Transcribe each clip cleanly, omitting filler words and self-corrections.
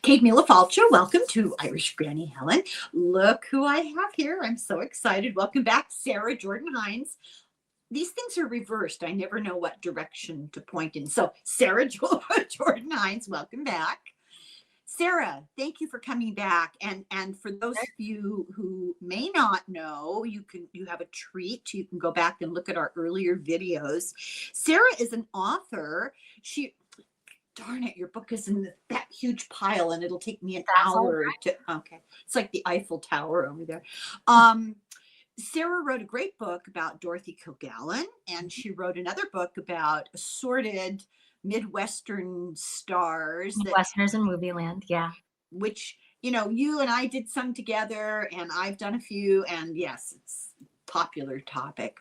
Kate Mila-Falcher, welcome to Irish Granny Helen. Look who I have here. I'm so excited. Welcome back, Sara Jordan-Heintz. These things are reversed. I never know what direction to point in. So Sara Jordan-Heintz, welcome back. Sara, thank you for coming back. And for those of you who may not know, you have a treat. You can go back and look at our earlier videos. Sara is an author. Darn it, your book is in that huge pile and it'll take me an hour to, okay. It's like the Eiffel Tower over there. Sara wrote a great book about Dorothy Kilgallen, and she wrote another book about assorted Midwestern stars. Midwesterners in movie land, yeah. Which, you and I did some together, and I've done a few, and yes, it's a popular topic.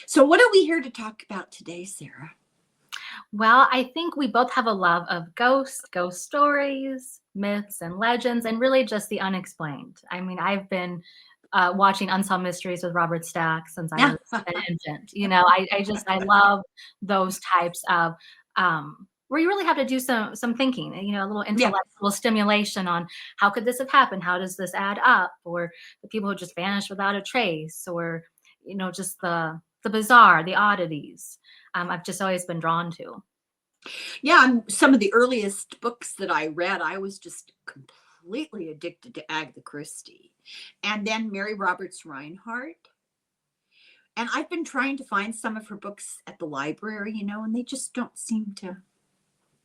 So what are we here to talk about today, Sara? Well, I think we both have a love of ghosts, ghost stories, myths, and legends, and really just the unexplained. I mean, I've been watching Unsolved Mysteries with Robert Stack since I was an infant. I love those types of where you really have to do some thinking, a little intellectual stimulation on how could this have happened? How does this add up? Or the people who just vanished without a trace, or just the bizarre, the oddities. I've just always been drawn to. Yeah, some of the earliest books that I read, I was just completely addicted to Agatha Christie. And then Mary Roberts Rinehart. And I've been trying to find some of her books at the library, and they just don't seem to,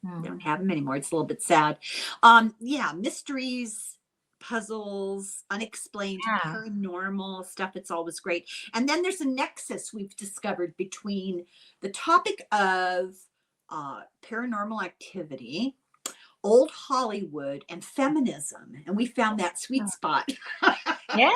they don't have them anymore. It's a little bit sad. Mysteries, puzzles, unexplained, paranormal stuff. It's always great. And then there's a nexus we've discovered between the topic of paranormal activity, old Hollywood, and feminism. And we found that sweet spot. Yeah.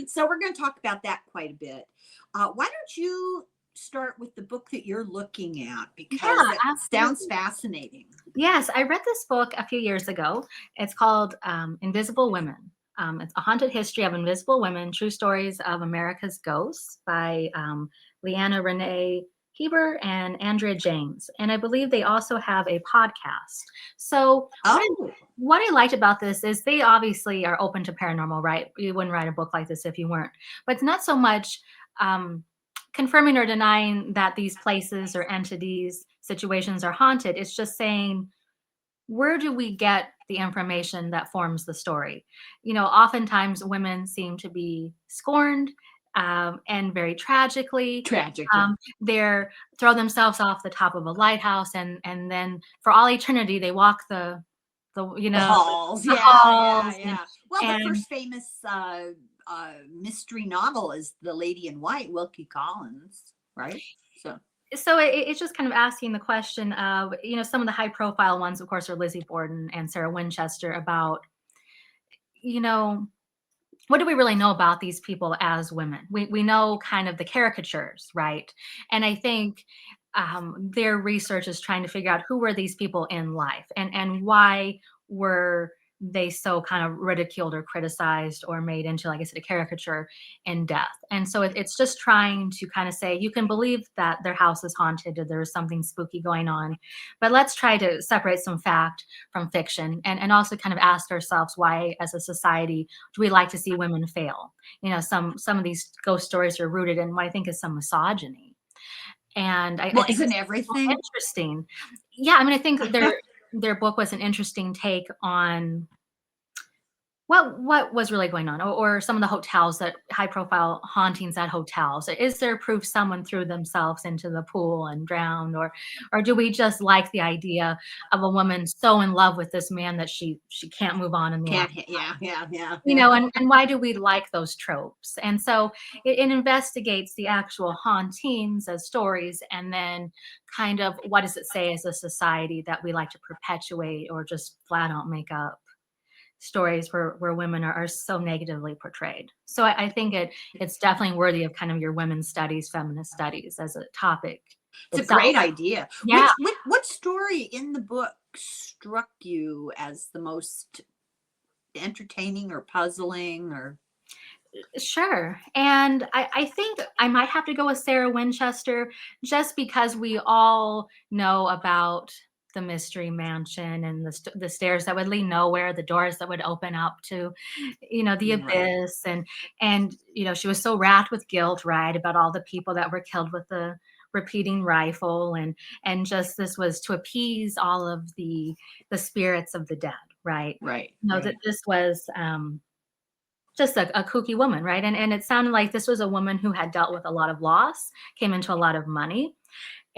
So we're going to talk about that quite a bit. Why don't you start with the book that you're looking at, because it sounds fascinating. Yes, I read this book a few years ago. It's called Invisible Women. It's a haunted history of invisible women, true stories of America's ghosts by Leanna Renee Heber and Andrea James. And I believe they also have a podcast. So what I liked about this is they obviously are open to paranormal, right? You wouldn't write a book like this if you weren't. But it's not so much confirming or denying that these places or entities, situations are haunted. It's just saying, where do we get the information that forms the story? Oftentimes women seem to be scorned, and very tragically. They're throw themselves off the top of a lighthouse, and then for all eternity they walk the halls. Halls. The first famous mystery novel is The Lady in White, Wilkie Collins, right? So it's just kind of asking the question of, some of the high profile ones, of course, are Lizzie Borden and Sarah Winchester, about, what do we really know about these people as women? We know kind of the caricatures, right? And I think their research is trying to figure out who were these people in life, and why were they so kind of ridiculed or criticized or made into, like I said, a caricature in death. And so it's just trying to kind of say, you can believe that their house is haunted or there's something spooky going on, but let's try to separate some fact from fiction, and also kind of ask ourselves, why as a society do we like to see women fail? Some of these ghost stories are rooted in what I think is some misogyny. And I think isn't everything interesting? Yeah, I mean, I think their book was an interesting take on what was really going on, or some of the hotels, that high profile hauntings at hotels. Is there proof someone threw themselves into the pool and drowned, or do we just like the idea of a woman so in love with this man that she can't move on in the life? And why do we like those tropes? And so it investigates the actual hauntings as stories, and then kind of what does it say as a society that we like to perpetuate or just flat out make up stories where women are so negatively portrayed. So I think it's definitely worthy of kind of your women's studies, feminist studies as a topic. It's a great idea. Yeah. What story in the book struck you as the most entertaining or puzzling or? Sure. And I think I might have to go with Sarah Winchester, just because we all know about the mystery mansion and the stairs that would lead nowhere, the doors that would open up to, the Right. abyss, and she was so racked with guilt, right, about all the people that were killed with the repeating rifle, and just this was to appease all of the spirits of the dead, right? Right. That Right. this was just a kooky woman, right? And it sounded like this was a woman who had dealt with a lot of loss, came into a lot of money,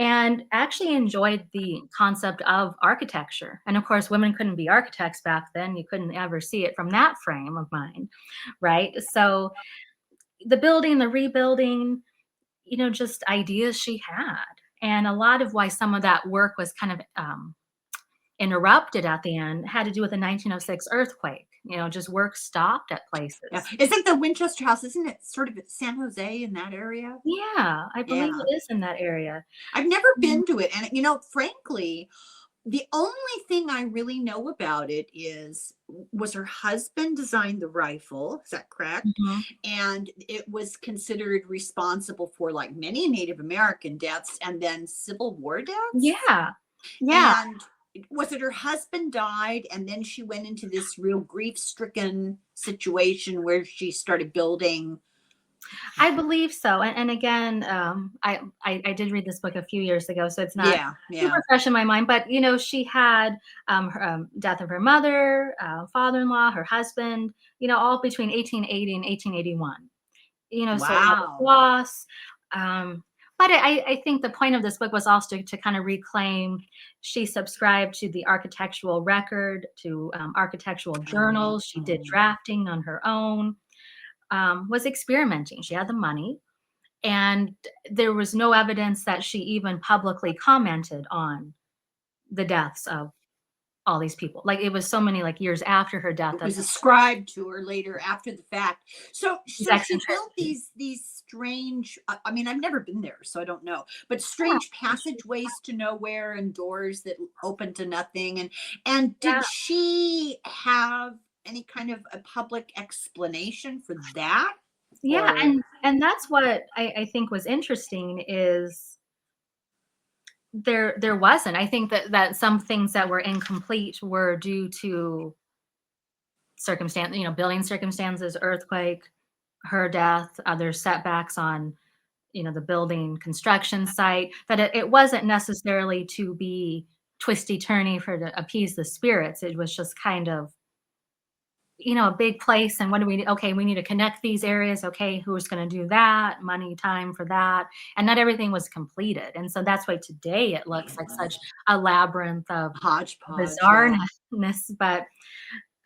and actually enjoyed the concept of architecture. And of course, women couldn't be architects back then. You couldn't ever see it from that frame of mind, right? So the building, the rebuilding, just ideas she had. And a lot of why some of that work was kind of interrupted at the end had to do with the 1906 earthquake. Just work stopped at Yeah. places. Isn't the Winchester House, isn't it sort of San Jose in that area? Yeah, I believe Yeah. it is in that area. I've never Mhm. been to it. And, frankly, the only thing I really know about it is, was her husband designed the rifle? Is that correct? Mhm. And it was considered responsible for like many Native American deaths and then Civil War deaths. Yeah. Yeah. And was it her husband died and then she went into this real grief stricken situation where she started building? I believe so, and again, I did read this book a few years ago, so it's not Yeah, yeah. super fresh in my mind, but, she had, her, death of her mother, father-in-law, her husband, all between 1880 and 1881. So a lot of Wow. loss, but I think the point of this book was also to kind of reclaim. She subscribed to the architectural record, to, architectural Oh, journals, she did oh. drafting on her own, was experimenting. She had the money, and there was no evidence that she even publicly commented on the deaths of all these people. Like, it was so many, like, years after her death It that was ascribed to her later after the fact. So these so she built eccentricities. these strange, I mean, I've never been there, so I don't know, but Yeah, strange passageways to nowhere and doors that open to nothing. And yeah, did she have any kind of a public explanation for that? yeah, Or and that's what I think was interesting is there wasn't. I think that some things that were incomplete were due to circumstance, building circumstances, earthquake, her death, other setbacks on, the building construction site, that it wasn't necessarily to be twisty turny for to appease the spirits. It was just kind of, a big place, and what do we need? Okay, we need to connect these areas. Okay, who's going to do that? Money, time for that, and not everything was completed. And so that's why today it looks like yeah, such a labyrinth of hodgepodge, yeah. bizarreness. But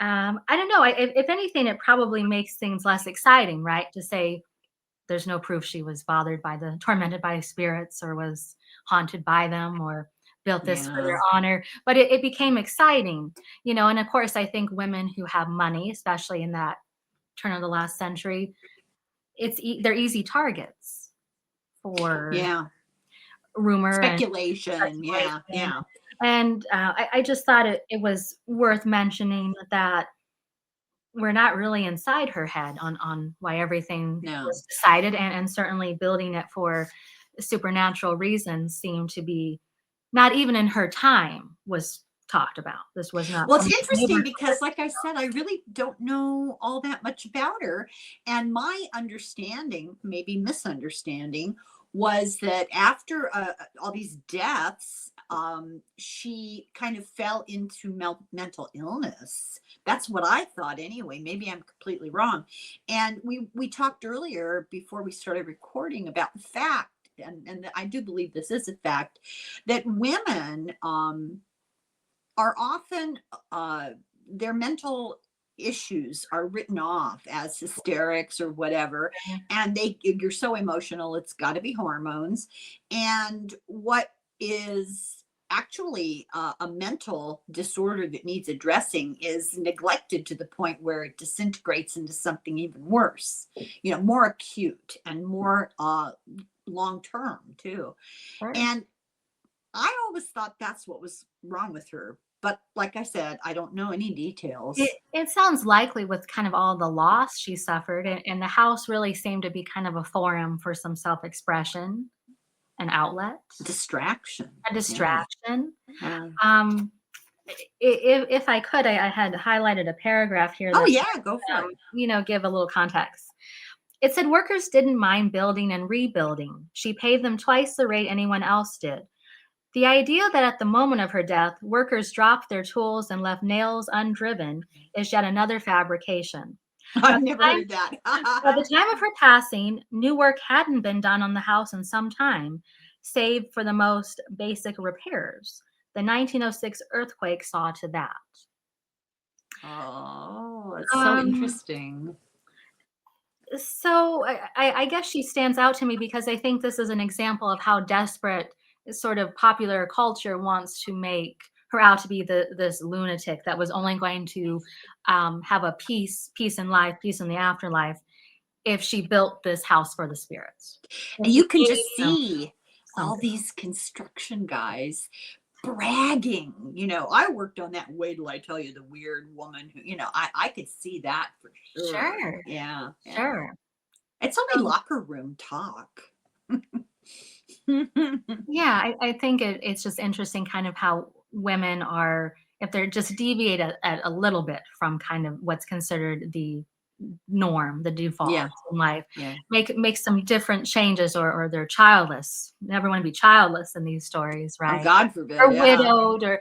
I don't know. If anything, it probably makes things less exciting, right? To say there's no proof she was tormented by spirits or was haunted by them or built this for their Yeah. honor. But it became exciting, and of course, I think women who have money, especially in that turn of the last century, they're easy targets for Yeah. rumor and Speculation. Yeah. speculation. Yeah. And I just thought it was worth mentioning that we're not really inside her head on why everything No. was decided, and certainly building it for supernatural reasons seemed to be not even in her time was talked about. This was not Well, it's some interesting neighbor. because, like I said, I really don't know all that much about her. And my understanding, maybe misunderstanding, was that after all these deaths, she kind of fell into mental illness. That's what I thought, anyway. Maybe I'm completely wrong. And we talked earlier before we started recording about the fact, and I do believe this is a fact, that women are often their mental issues are written off as hysterics or whatever, and you're so emotional, it's got to be hormones. And what is actually a mental disorder that needs addressing is neglected to the point where it disintegrates into something even worse, more acute and more long term too. Sure. And I always thought that's what was wrong with her. But like I said, I don't know any details. It sounds likely with kind of all the loss she suffered, and the house really seemed to be kind of a forum for some self-expression. an outlet, Distraction. a Yeah. distraction. Yeah. Um, if I could, I had highlighted a paragraph here Oh that yeah, go for it. give a little context. It said workers didn't mind building and rebuilding. She paid them twice the rate anyone else did. The idea that at the moment of her death, workers dropped their tools and left nails undriven is yet another fabrication. By I've the never time, heard that. by the time of her passing, new work hadn't been done on the house in some time, save for the most basic repairs. The 1906 earthquake saw to that. Oh, it's so Um, interesting. so I guess she stands out to me because I think this is an example of how desperate sort of popular culture wants to make her out to be this lunatic that was only going to have a peace in life, peace in the afterlife, if she built this house for the spirits. If And she you can gave just them see all something. these construction guys bragging. I worked on that. Wait till I tell you the weird woman who, I could see that for sure. Sure, Yeah. Yeah. sure. It's only So locker room talk. yeah, I think it's just interesting kind of how women are, if they're just deviate a little bit from kind of what's considered the norm, the default Yeah. in life, Yeah. make some different changes, or they're childless. Never want to be childless in these stories, Oh, right? God forbid. Or Yeah. widowed, or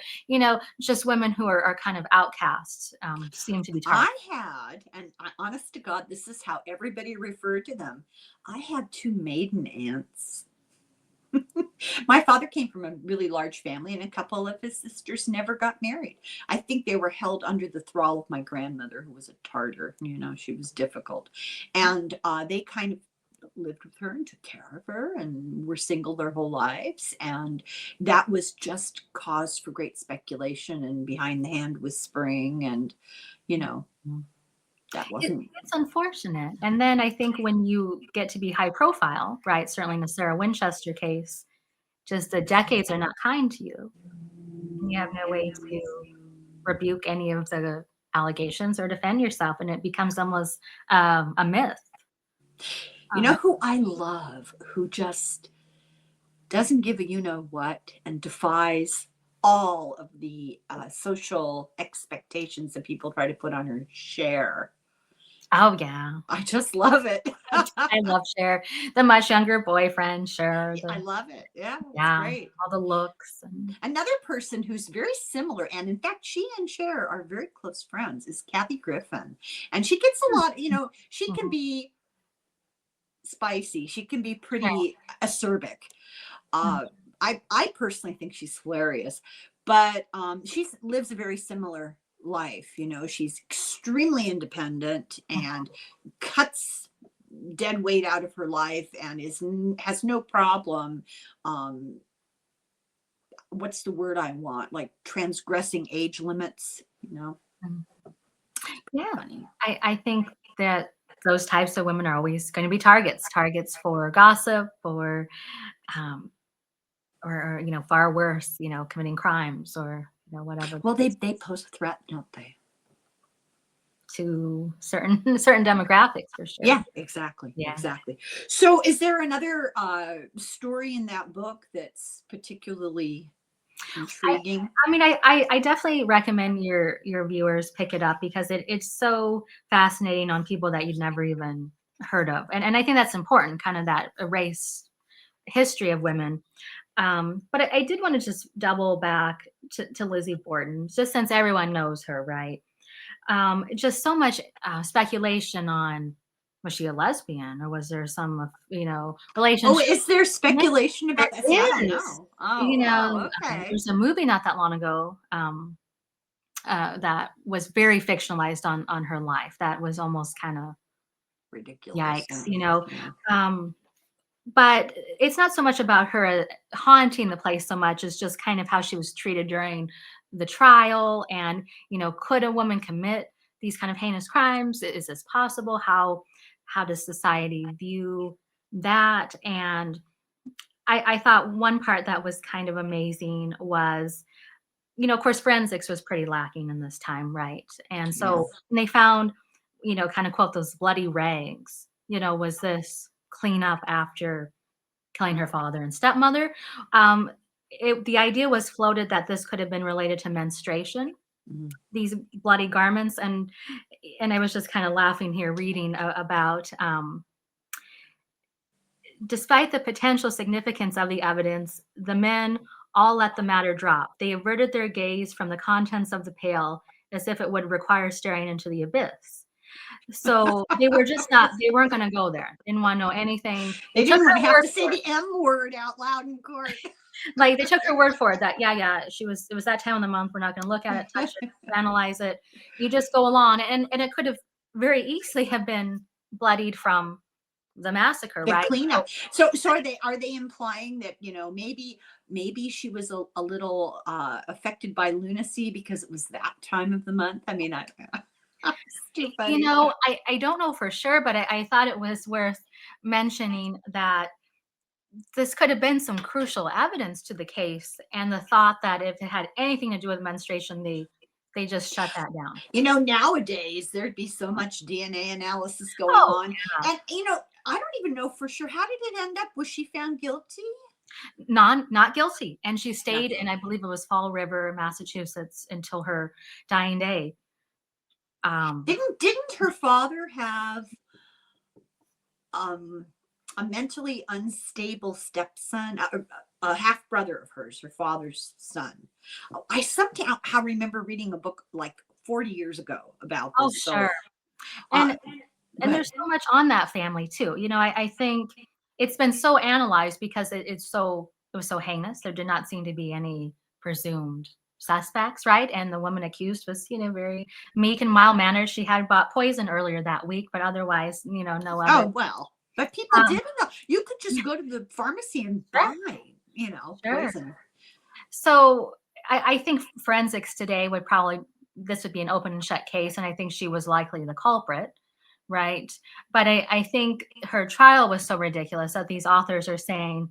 just women who are kind of outcasts, seem to be targeted. I had, and honest to God, this is how everybody referred to them. I had two maiden aunts. My father came from a really large family, and a couple of his sisters never got married. I think they were held under the thrall of my grandmother, who was a Tartar. She was difficult. And they kind of lived with her and took care of her and were single their whole lives. And that was just cause for great speculation and behind the hand whispering. And, you know, that wasn't. It's unfortunate. And then I think when you get to be high profile, right? Certainly in the Sarah Winchester case, just the decades are not kind to you. And you have no way to rebuke any of the allegations or defend yourself, and it becomes almost a myth. You Um, know who I love, who just doesn't give a what and defies all of the social expectations that people try to put on her? Share. oh yeah, I just love it. I love Cher, the much younger boyfriend, sure, I love it. Yeah, it's yeah, great. all the looks and Another person who's very similar, and in fact, she and Cher are very close friends, is Kathy Griffin. And she gets a lot, she can mhm, be spicy, she can be right, pretty acerbic. mm, Uh, I personally think she's hilarious, but she lives a very similar life. She's extremely independent mhm. and cuts dead weight out of her life and has no problem. Um, what's the word I want? Like transgressing age limits. Mm. Yeah, Funny. I think that those types of women are always gonna be targets for gossip, um, or far worse, committing crimes, or, whatever the Well, they case they is, pose a threat, don't they? to certain certain demographics for sure. Yeah, exactly, Yeah. exactly. So, is there another story in that book that's particularly I intriguing? I mean, I definitely recommend your viewers pick it up because it's so fascinating on people that you'd never even heard of. And I think that's important, kind of that erase history of women. But I did want to just double back to Lizzie Borden, just since everyone knows her, right? Just so much speculation on, was she a lesbian, or was there some, Oh, relationship? is there Yeah, speculation there about that? See, I don't is. know. Oh, wow. Okay. There's a movie not that long ago, that was very fictionalized on her life. That was almost kind of Ridiculous. yikes, Yeah. Yeah. Um, but it's not so much about her haunting the place so much as just kind of how she was treated during the trial, and could a woman commit these kind of heinous crimes? Is this possible? How does society view that? And I thought one part that was kind of amazing was, of course, forensics was pretty lacking in this time, right? And so Yes. when they found, kind of quote, those bloody rags, was this cleanup after killing her father and stepmother. The idea was floated that this could have been related to menstruation, Mhm. these bloody garments, and I was just kind of laughing here reading about despite the potential significance of the evidence, the men all let the matter drop. They averted their gaze from the contents of the pail as if it would require staring into the abyss. So they were just not, they weren't going to go there. Didn't want to know anything. They They took didn't want to her have word to say for it. the M word out loud in court. Like they took her word for it that, yeah, it was that time of the month. We're not going to look at it, touch it, analyze it. You just go along. And it could have very easily have been bloodied from the massacre, The right? cleanup. So are they implying that, maybe she was a little affected by lunacy because it was that time of the month? I mean, it's too You funny. know, I don't know for sure, but I thought it was worth mentioning that this could have been some crucial evidence to the case, and the thought that if it had anything to do with menstruation, they just shut that down. Nowadays there'd be so much DNA analysis going Oh, on. And I don't even know for sure. How did it end up? Was she found guilty? not guilty, and she Not stayed in, I guilty. believe it was Fall River, Massachusetts, until her dying day. Didn't her father have um a mentally unstable stepson, a half brother of hers, her father's son? I somehow remember reading a book like 40 years ago about Oh, this. So sure, uh and go and there's ahead. so much on that family too. I think it's been so analyzed because it was so heinous. There did not seem to be any presumed suspects, right? And the woman accused was, very meek and mild mannered. She had bought poison earlier that week, but otherwise, no Oh, other. well, but people Um, didn't know. You could just go to the pharmacy and sure, buy, sure. poison. So I think forensics today would probably, this would be an open and shut case, and I think she was likely the culprit, right? But I think her trial was so ridiculous that these authors are saying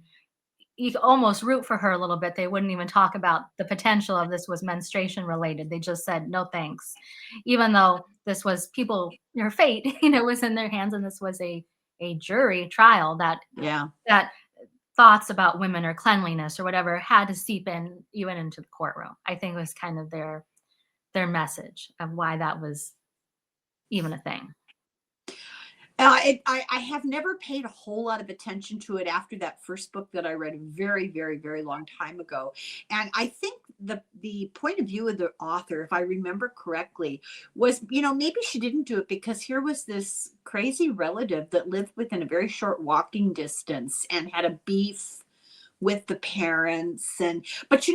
you could almost root for her a little bit. They wouldn't even talk about the potential of this was menstruation related. They just said no thanks, even though this was people, her fate, was in their hands, and this was a jury trial Yeah. that thoughts about women or cleanliness or whatever had to seep in even into the courtroom. I think was kind of their message of why that was even a thing. I have never paid a whole lot of attention to it after that first book that I read a very, very, very long time ago. And I think the point of view of the author, if I remember correctly, was, maybe she didn't do it because here was this crazy relative that lived within a very short walking distance and had a beef with the parents. But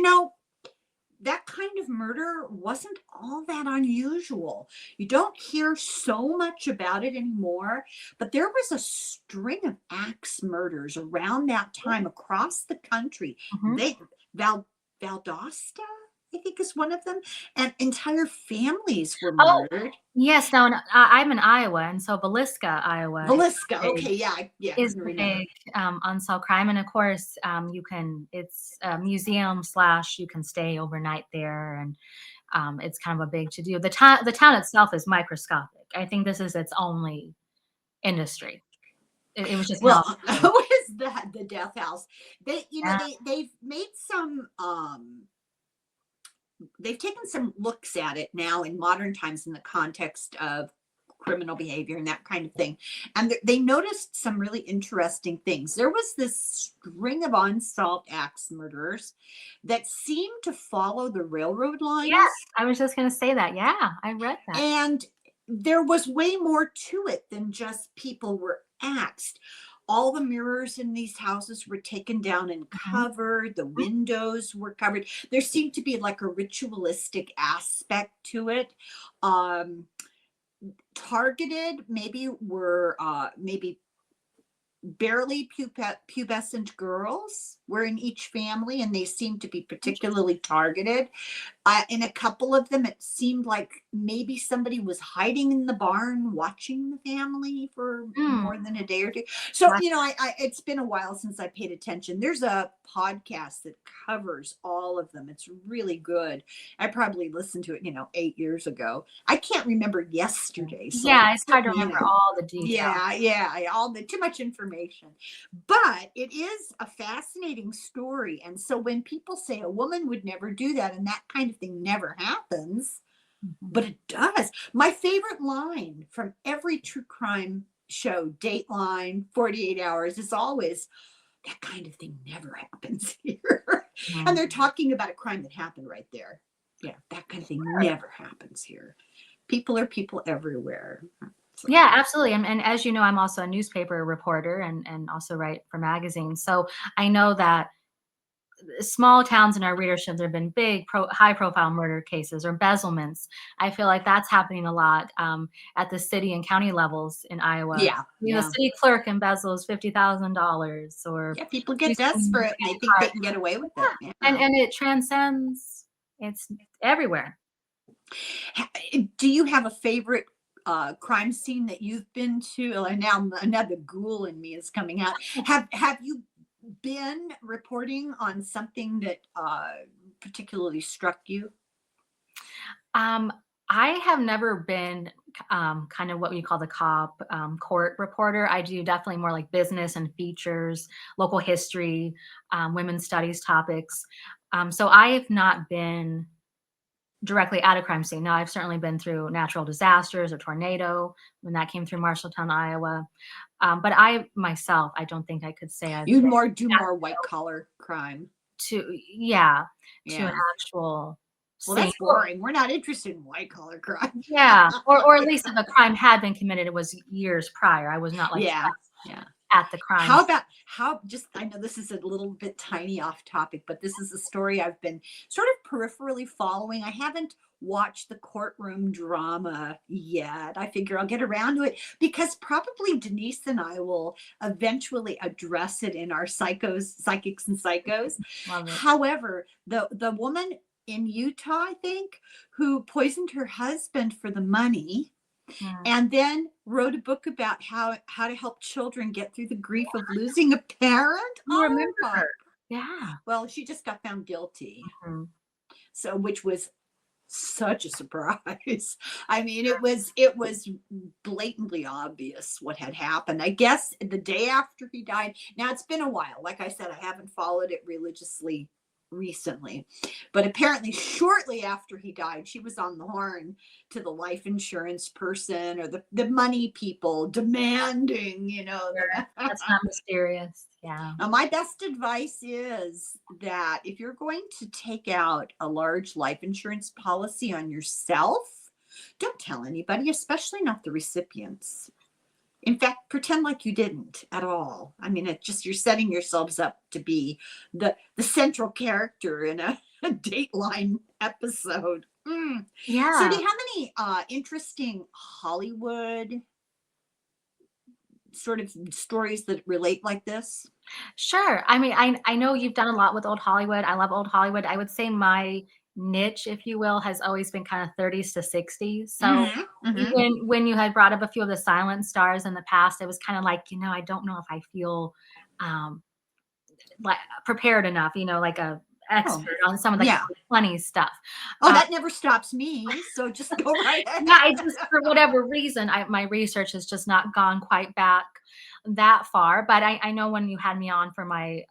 that kind of murder wasn't all that unusual. You don't hear so much about it anymore, but there was a string of axe murders around that time across the country. Mhm. They Valdosta, I think, is one of them, and entire families were Oh, murdered. yes. Now, I'm in Iowa, and so Villisca, Iowa Villisca, okay, yeah, yeah, I is can the remember. big unsolved crime, and of course, it's a museum slash you can stay overnight there, and it's kind of a big to do. The town itself is microscopic. I think this is its only industry. It was just Well, now. what is that? The Death House. Yeah. They've made some they've taken some looks at it now in modern times in the context of criminal behavior and that kind of thing. And they noticed some really interesting things. There was this string of unsolved axe murders that seemed to follow the railroad Yes, lines. I was just gonna say that. Yeah, I read that. And there was way more to it than just people were axed. All the mirrors in these houses were taken down and Mhm, covered. The mhm. windows were covered. There seemed to be like a ritualistic aspect to it. Um, Targeted maybe were maybe barely pubescent girls were in each family, and they seemed to be Interesting. particularly targeted. In a couple of them, it seemed like maybe somebody was hiding in the barn watching the family for Mm, more than a day or two. So, gotcha. it's been a while since I paid attention. There's a podcast that covers all of them. It's really good. I probably listened to it, 8 years ago. I can't remember yesterday's, so Yeah, it's hard put to me in remember a all the details. Yeah, all the too much information. But it is a fascinating story. And so when people say a woman would never do that and that kind of thing never happens, Mhm. but it does. My favorite line from every true crime show, Dateline, 48 Hours, is always that kind of thing never happens here. And Mhm. they're talking about a crime that happened right there. Yeah, that kind of thing Sure. never happens here. People are people everywhere. So, Yeah, absolutely. And as you know, I'm also a newspaper reporter and also write for magazines. So I know that small towns in our readership, there have been big, high profile murder cases or embezzlements. I feel like that's happening a lot at the city and county levels in Iowa. yeah, You know, yeah. city clerk embezzles $50,000 or Yeah, people get police desperate and they think they can get away with it. yeah, Yeah. and it transcends. It's everywhere. Do you have a favorite crime scene that you've been to? And now another ghoul in me is coming out. Have you been reporting on something that particularly struck you? Um, I have never been kind of what we call the cop court reporter. I do definitely more like business and features, local history, women's studies topics. So I've not been directly at a crime scene. Now, I've certainly been through natural disasters or tornado when that came through Marshalltown, Iowa. But I myself, I don't think I could say I've You'd been more do more white collar crime. yeah, to an Yeah. actual Well, scene. that's boring. We're not interested in white collar crime. Yeah, or at least if a crime had been committed, it was years prior. I was not, like, Yeah. just Yeah. at the crime How scene. about how just I know this is a little bit tiny off topic, but this is a story I've been sort of peripherally following. I haven't watched the courtroom drama yet. I figure I'll get around to it because probably Denise and I will eventually address it in our psychics and psychos. Love it. However, the woman in Utah, I think, who poisoned her husband for the money Mm. and then wrote a book about how to help children get through the grief of losing a parent. You Oh remember my. her. Yeah. Well, she just got found guilty. Mhm. So which was such a surprise. I mean, it was blatantly obvious what had happened. I guess the day after he died. Now it's been a while. Like I said, I haven't followed it religiously recently. But apparently shortly after he died, she was on the horn to the life insurance person or the money people demanding, Sure. That's not mysterious. Yeah. now, my best advice is that if you're going to take out a large life insurance policy on yourself, don't tell anybody, especially not the recipients. In fact, pretend like you didn't at all. I mean, it just you're setting yourselves up to be the central character in a, a Dateline episode. So, do Yeah. you have any interesting Hollywood sort of stories that relate like this? Sure. I mean, I know you've done a lot with old Hollywood. I love old Hollywood. I would say my niche, if you will, has always been kind of 30s to 60s. So Hmm. Hmm. when you had brought up a few of the silent stars in the past, it was kind of like, I don't know if I feel um, like prepared enough, like a Oh, expert on some of the yeah. funny stuff. Oh, Uh, that never stops me. So just go right Yeah, I ahead. just for whatever reason, my research has just not gone quite back that far. But I know when you had me on for my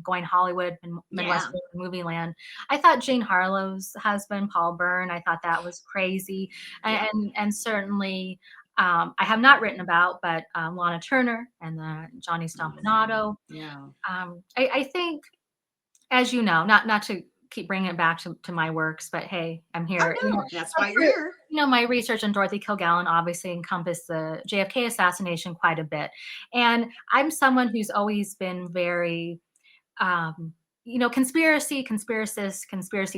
going Hollywood and Yeah. Midwest movie land, I thought Jane Harlow's husband, Paul Byrne, I thought that was crazy, Yeah. and certainly. I have not written about, but Lana Turner and Johnny Stompanato. Yeah. I think, as you know, not to keep bringing it back to my works, but hey, I'm Oh, here. no. That's But why you're here. my research on Dorothy Kilgallen obviously encompassed the JFK assassination quite a bit. And I'm someone who's always been very um, conspiracy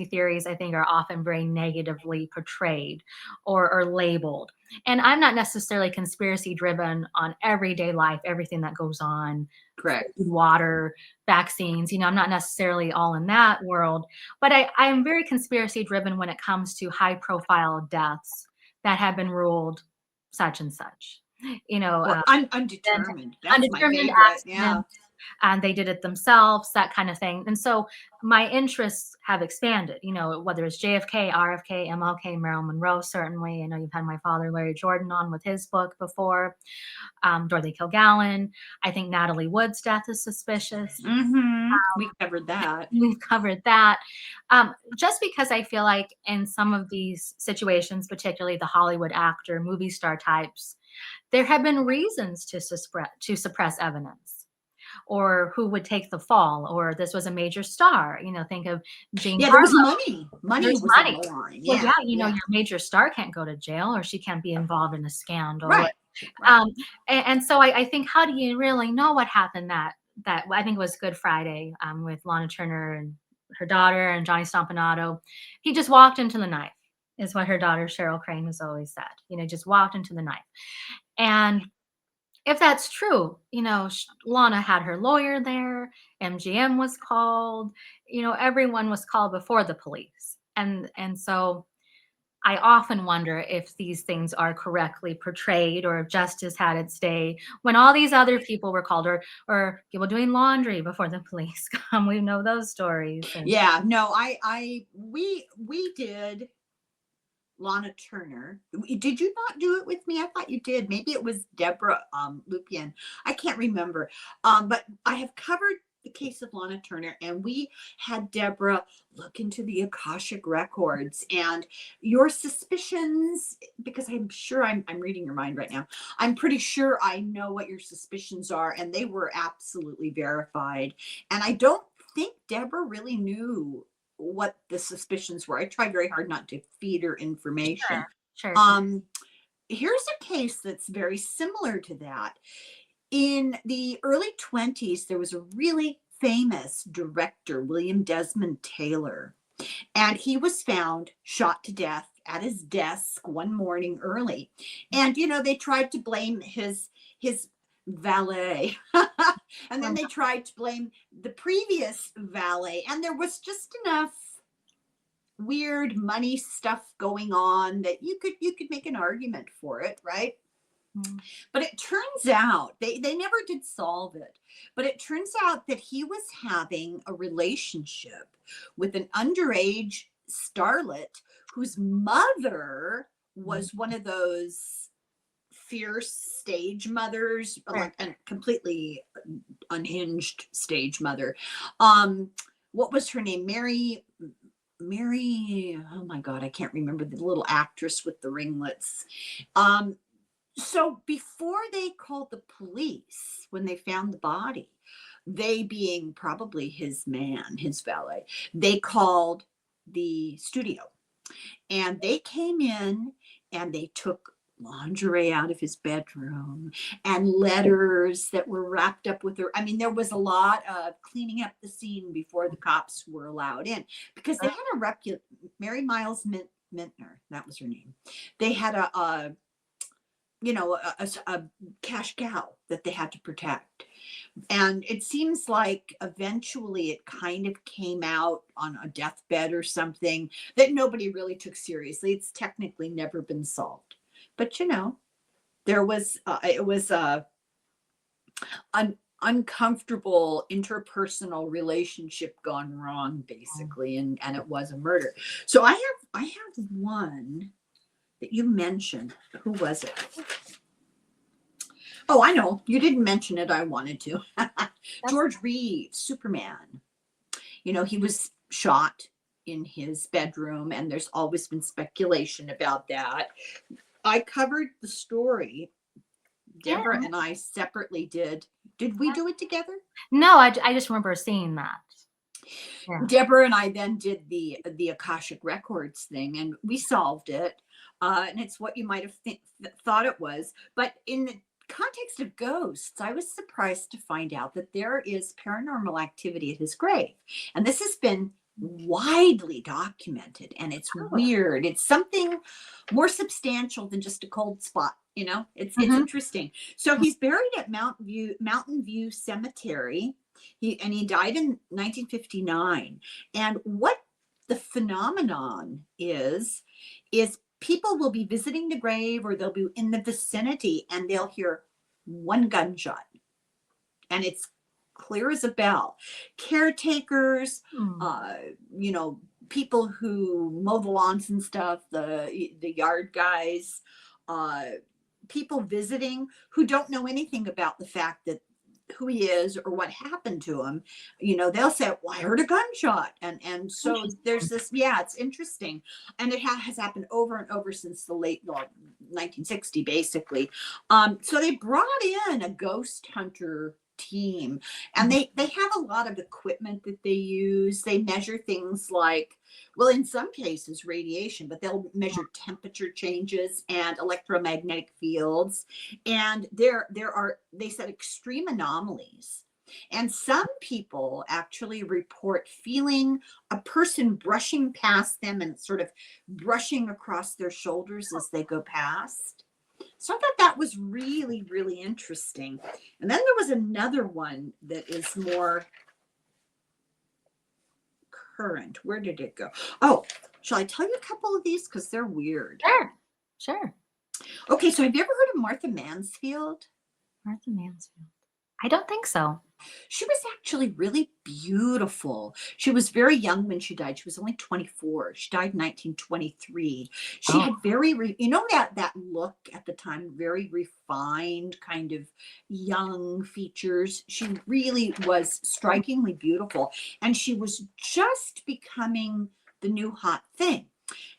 theories, I think, are often very negatively portrayed or labeled. And I'm not necessarily conspiracy driven on everyday life, everything that goes on, Correct. food, water, vaccines. I'm not necessarily all in that world, but I am very conspiracy driven when it comes to high profile deaths that have been ruled such and such. You know, Or and undetermined. That's my undetermined favorite. Yeah. accident. and they did it themselves, that kind of thing. And so my interests have expanded, you know, whether it's JFK, RFK, MLK, Marilyn Monroe, certainly. I know you've had my father, Larry Jordan, on with his book before, Dorothy Kilgallen. I think Natalie Wood's death is suspicious. We covered that. We've covered that. Just because I feel like in some of these situations, particularly the Hollywood actor, movie star types, there have been reasons to suppress evidence, or who would take the fall, or this was a major star. You know, think of Jean Yeah, there was Harlow. money. Money There's was on money. the line. Well, Yeah, yeah, you know, yeah. your major star can't go to jail, or she can't be involved in a scandal. Right. Right. And so I think, how do you really know what happened that I think it was Good Friday, with Lana Turner and her daughter and Johnny Stompanato. He just walked into the knife, is what her daughter Cheryl Crane has always said. You know, just walked into the knife. And if that's true, you know, Lana had her lawyer there, MGM was called, you know, everyone was called before the police. And so I often wonder if these things are correctly portrayed, or if justice had its day when all these other people were called, or people doing laundry before the police come. We know those stories. And Yeah, no, we did Lana Turner. Did you not do it with me? I thought you did. Maybe it was Deborah Lupien. I can't remember. But I have covered the case of Lana Turner, and we had Deborah look into the Akashic records and your suspicions, because I'm sure I'm reading your mind right now. I'm pretty sure I know what your suspicions are, and they were absolutely verified. And I don't think Deborah really knew what the suspicions were. I tried very hard not to feed her information. sure. Um, Here's a case that's very similar to that. In the early 20s, there was a really famous director, William Desmond Taylor, and he was found shot to death at his desk one morning early. And you know, they tried to blame his valet. And then they tried to blame the previous valet, and there was just enough weird money stuff going on that you could make an argument for it, right? But it turns out they never did solve it. But it turns out that he was having a relationship with an underage starlet whose mother was one of those fierce stage mothers, like a completely unhinged stage mother. What was her name? Mary, oh my God, I can't remember, the little actress with the ringlets. So before they called the police, when they found the body, they being probably his man, his valet, they called the studio, and they came in and they took lingerie out of his bedroom and letters that were wrapped up with her. I mean, there was a lot of cleaning up the scene before the cops were allowed in, because they had Mary Miles Mintner, that was her name. They had a cash cow that they had to protect. And it seems like eventually it kind of came out on a deathbed or something that nobody really took seriously. It's technically never been solved. But you know, there was it was an uncomfortable interpersonal relationship gone wrong, basically, and it was a murder. So I have one that you mentioned. Who was it? Oh, I know. You didn't mention it. I wanted to. George Reeves, Superman. You know, he was shot in his bedroom, and there's always been speculation about that. I covered the story. Deborah and I separately did. Did we do it together? No, I just remember seeing that. Yeah. Deborah and I then did the Akashic Records thing, and we solved it. And it's what you might have thought it was. But in the context of ghosts, I was surprised to find out that there is paranormal activity at his grave. And this has been widely documented, and it's weird. It's something more substantial than just a cold spot. You know, it's interesting. So he's buried at Mountain View Cemetery. He died in 1959. And what the phenomenon is people will be visiting the grave, or they'll be in the vicinity, and they'll hear one gunshot, and it's clear as a bell. Caretakers, Hmm. you know, people who mow the lawns and stuff, the yard guys, uh, people visiting who don't know anything about the fact that who he is or what happened to him. You know, they'll say, well, I heard a gunshot. And so there's Interesting. this, yeah, it's interesting. And it has happened over and over since the late 1960, basically. So they brought in a ghost hunter team, and Mhm. they have a lot of equipment that they use. They measure things like, well, in some cases radiation, but they'll measure temperature changes and electromagnetic fields. And there are, they said, extreme anomalies. And some people actually report feeling a person brushing past them and sort of brushing across their shoulders as they go past. So I thought that was really, really interesting. And then there was another one that is more current. Where did it go? Oh, shall I tell you a couple of these? Because they're weird. Sure. Sure. Okay, so have you ever heard of Martha Mansfield? Martha Mansfield. I don't think so. She was actually really beautiful. She was very young when she died. She was only 24. She died in 1923. She Oh, had very, you know, that look at the time, very refined, kind of young features. She really was strikingly beautiful. And she was just becoming the new hot thing.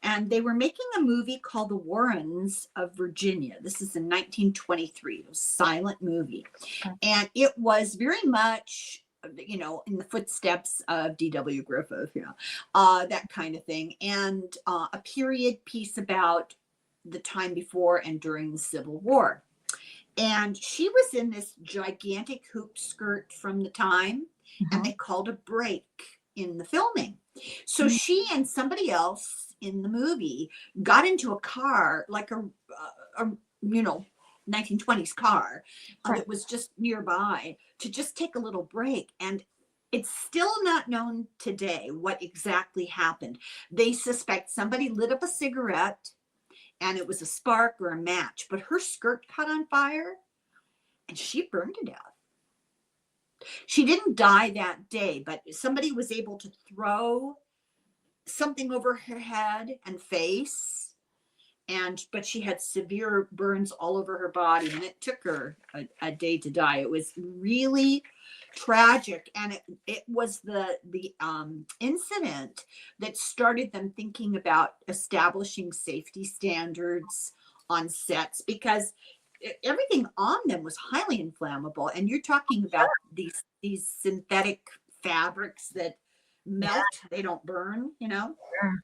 And they were making a movie called The Warrens of Virginia. This is in 1923. It was a silent movie. okay. And it was very much, you know, in the footsteps of D.W. Griffith, you know, that kind of thing. And a period piece about the time before and during the Civil War. And she was in this gigantic hoop skirt from the time, and Mhm. they called a break in the filming. So Mm. she and somebody else in the movie got into a car, like a you know, 1920s car Right. that was just nearby, to just take a little break. And it's still not known today what exactly happened. They suspect somebody lit up a cigarette and it was a spark or a match, but her skirt caught on fire and she burned to death. She didn't die that day, but somebody was able to throw something over her head and face, and but she had severe burns all over her body, and it took her a day to die. It was really tragic, and it was the incident that started them thinking about establishing safety standards on sets, because everything on them was highly inflammable. And you're talking about these synthetic fabrics that Yeah. melt, they don't burn, you know. Sure.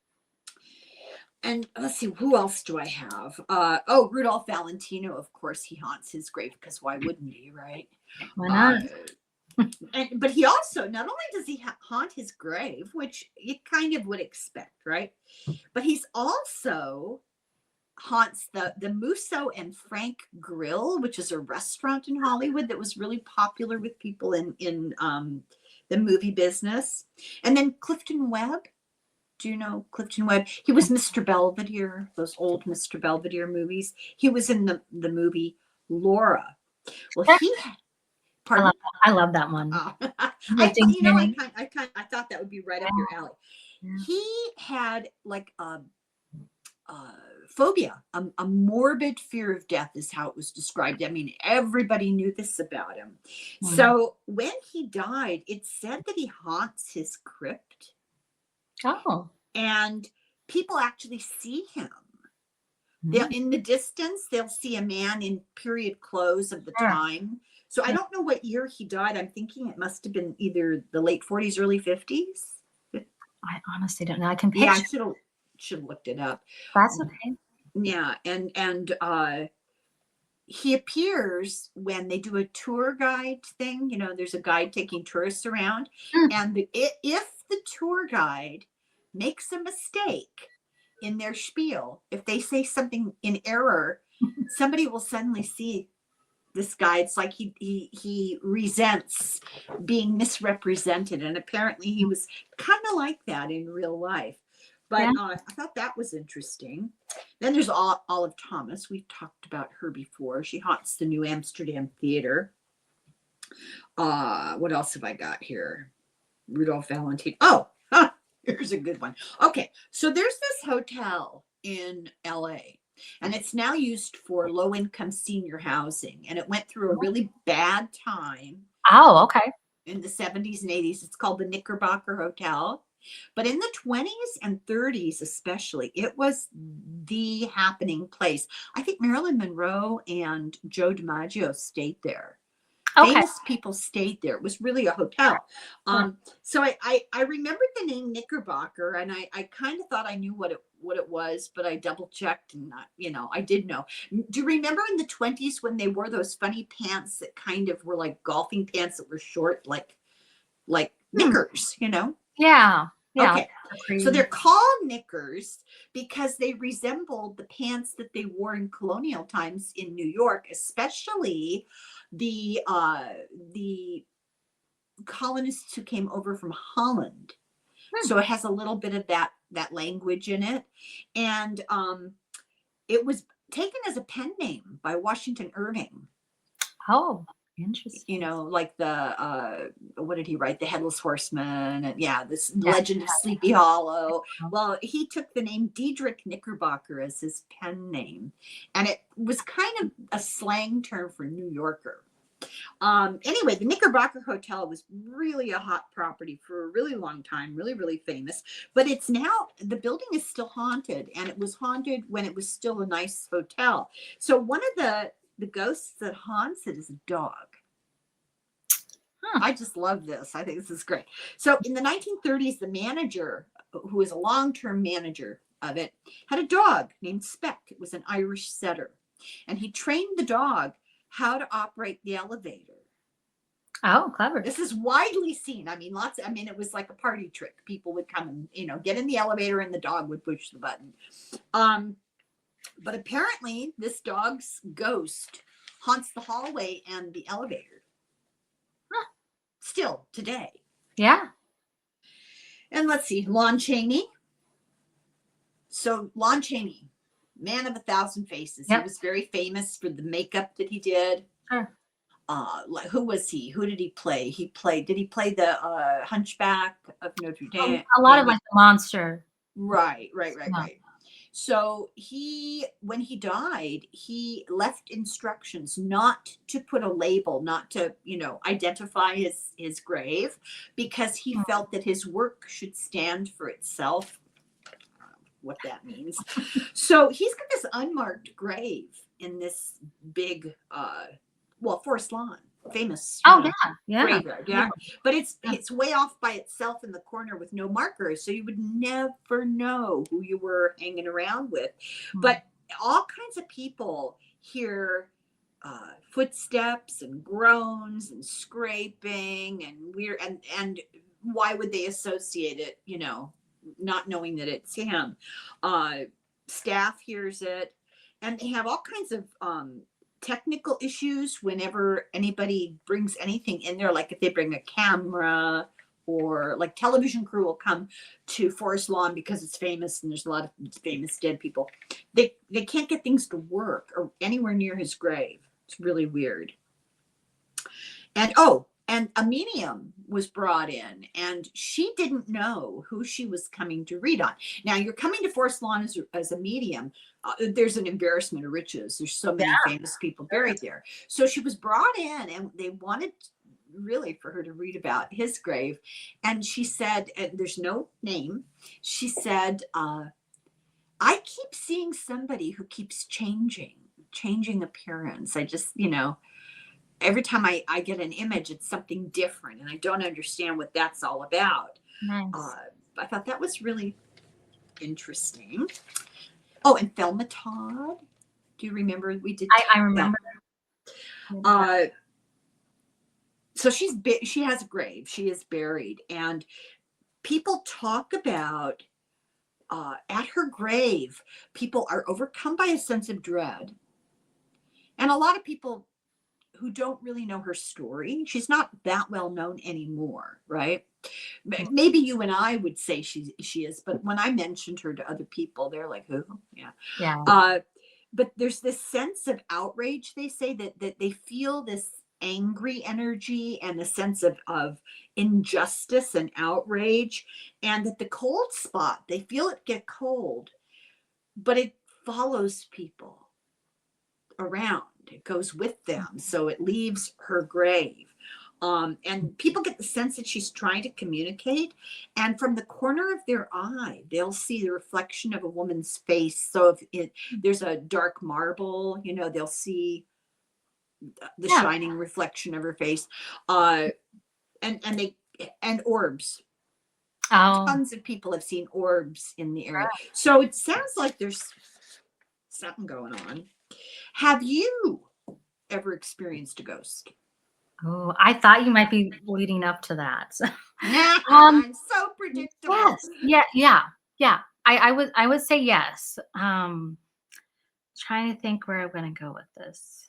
And let's see, who else do I have? Oh, Rudolph Valentino, of course, he haunts his grave, because why wouldn't he, right? Why Uh, not? but he also, not only does he haunt his grave, which you kind of would expect, right? But he's also haunts the Musso and Frank Grill, which is a restaurant in Hollywood that was really popular with people in the movie business. And then Clifton Webb. Do you know Clifton Webb? He was Mr. Belvedere, those old Mr. Belvedere movies. He was in the movie Laura. Well, Sure. he, I love pardon? that. I love that one. I With thought, James you know, Manning. I thought that would be right up Yeah. your alley. Yeah. He had like phobia, a morbid fear of death is how it was described. I mean, everybody knew this about him. Mhm. So when he died, it's said that he haunts his crypt, Oh. and people actually see him. They'll, Mm. in the distance, they'll see a man in period clothes of the Sure. time. So I Sure. don't know what year he died. I'm thinking it must have been either the late 40s, early 50s. I honestly don't know. I can Yeah, I picture. should have looked it up. That's okay. Yeah, and he appears when they do a tour guide thing. You know, there's a guide taking tourists around, Mm. and if the tour guide makes a mistake in their spiel, if they say something in error, somebody will suddenly see this guy. It's like he resents being misrepresented, and apparently he was kind of like that in real life. But Yeah. I thought that was interesting. Then there's Olive Thomas. We've talked about her before. She haunts the New Amsterdam Theater. What else have I got here? Rudolph Valentine. Here's a good one. Okay, so there's this hotel in LA, and it's now used for low income senior housing. And it went through a really bad time Oh, okay. in the 70s and 80s. It's called the Knickerbocker Hotel. But in the 20s and 30s, especially, it was the happening place. I think Marilyn Monroe and Joe DiMaggio stayed there. Okay. Famous people stayed there. It was really a hotel. Sure. So I remembered the name Knickerbocker, and I kind of thought I knew what it was, but I double checked, and I did know. Do you remember in the 20s when they wore those funny pants that kind of were like golfing pants that were short, like knickers, Yeah. Yeah. Okay. So they're called knickers because they resembled the pants that they wore in colonial times in New York, especially the colonists who came over from Holland. So it has a little bit of that language in it, and it was taken as a pen name by Washington Irving. Oh, interesting. Like the what did he write? The Headless Horseman, and this Legend of Sleepy Hollow. Well, he took the name Diedrich Knickerbocker as his pen name, and it was kind of a slang term for New Yorker. Anyway, the Knickerbocker Hotel was really a hot property for a really long time, really, really famous. But it's now, the building is still haunted, and it was haunted when it was still a nice hotel. So one of the ghosts that haunts it is a dog. I just love this. I think this is great. So in the 1930s, the manager, who was a long-term manager of it, had a dog named Speck. It was an Irish setter. And he trained the dog how to operate the elevator. Oh, clever. This is widely seen. I mean, it was like a party trick. People would come and, get in the elevator, and the dog would push the button. But apparently this dog's ghost haunts the hallway and the elevator. Still today. Yeah. And let's see, Lon Chaney. So Lon Chaney, man of 1,000 faces. Yep. He was very famous for the makeup that he did. Sure. Who was he? Who did he play? Did he play the Hunchback of Notre Dame? A lot of like the monster. Right. Yeah. So when he died, he left instructions not to put a label, not to, identify his grave, because he felt that his work should stand for itself. What that means. So he's got this unmarked grave in this big, Forest Lawn, famous. Graveyard, yeah. But it's way off by itself in the corner with no markers, so you would never know who you were hanging around with. But all kinds of people hear footsteps and groans and scraping and weird, and why would they associate it? Not knowing that it's him. Staff hears it, and they have all kinds of technical issues whenever anybody brings anything in there, like if they bring a camera, or like television crew will come to Forest Lawn because it's famous and there's a lot of famous dead people. They can't get things to work or anywhere near his grave. It's really weird. And a medium was brought in, and she didn't know who she was coming to read on. Now, you're coming to Forest Lawn as a medium. There's an embarrassment of riches. There's so many famous people buried there. So she was brought in, and they wanted really for her to read about his grave. And she said, and there's no name, she said, I keep seeing somebody who keeps changing appearance. I just, every time I get an image, it's something different, and I don't understand what that's all about. Nice. I thought that was really interesting. Oh, and Thelma Todd. Do you remember we did? I remember. So she has a grave. She is buried, and people talk about at her grave, people are overcome by a sense of dread, and a lot of people who don't really know her story. She's not that well known anymore, right? Maybe you and I would say she is, but when I mentioned her to other people, they're like, who? Yeah. But there's this sense of outrage, they say, that they feel this angry energy and a sense of injustice and outrage, and that the cold spot, they feel it get cold, but it follows people around. It goes with them, so it leaves her grave. And people get the sense that she's trying to communicate, and from the corner of their eye, they'll see the reflection of a woman's face. So there's a dark marble, they'll see the Yeah. shining reflection of her face, uh, and orbs. Oh, Tons of people have seen orbs in the area, so it sounds like there's something going on. Have you ever experienced a ghost? oh, I thought you might be leading up to that. Um, I'm so predictable. yes. Yeah, yeah, yeah. I would say yes. Trying to think where I'm gonna go with this.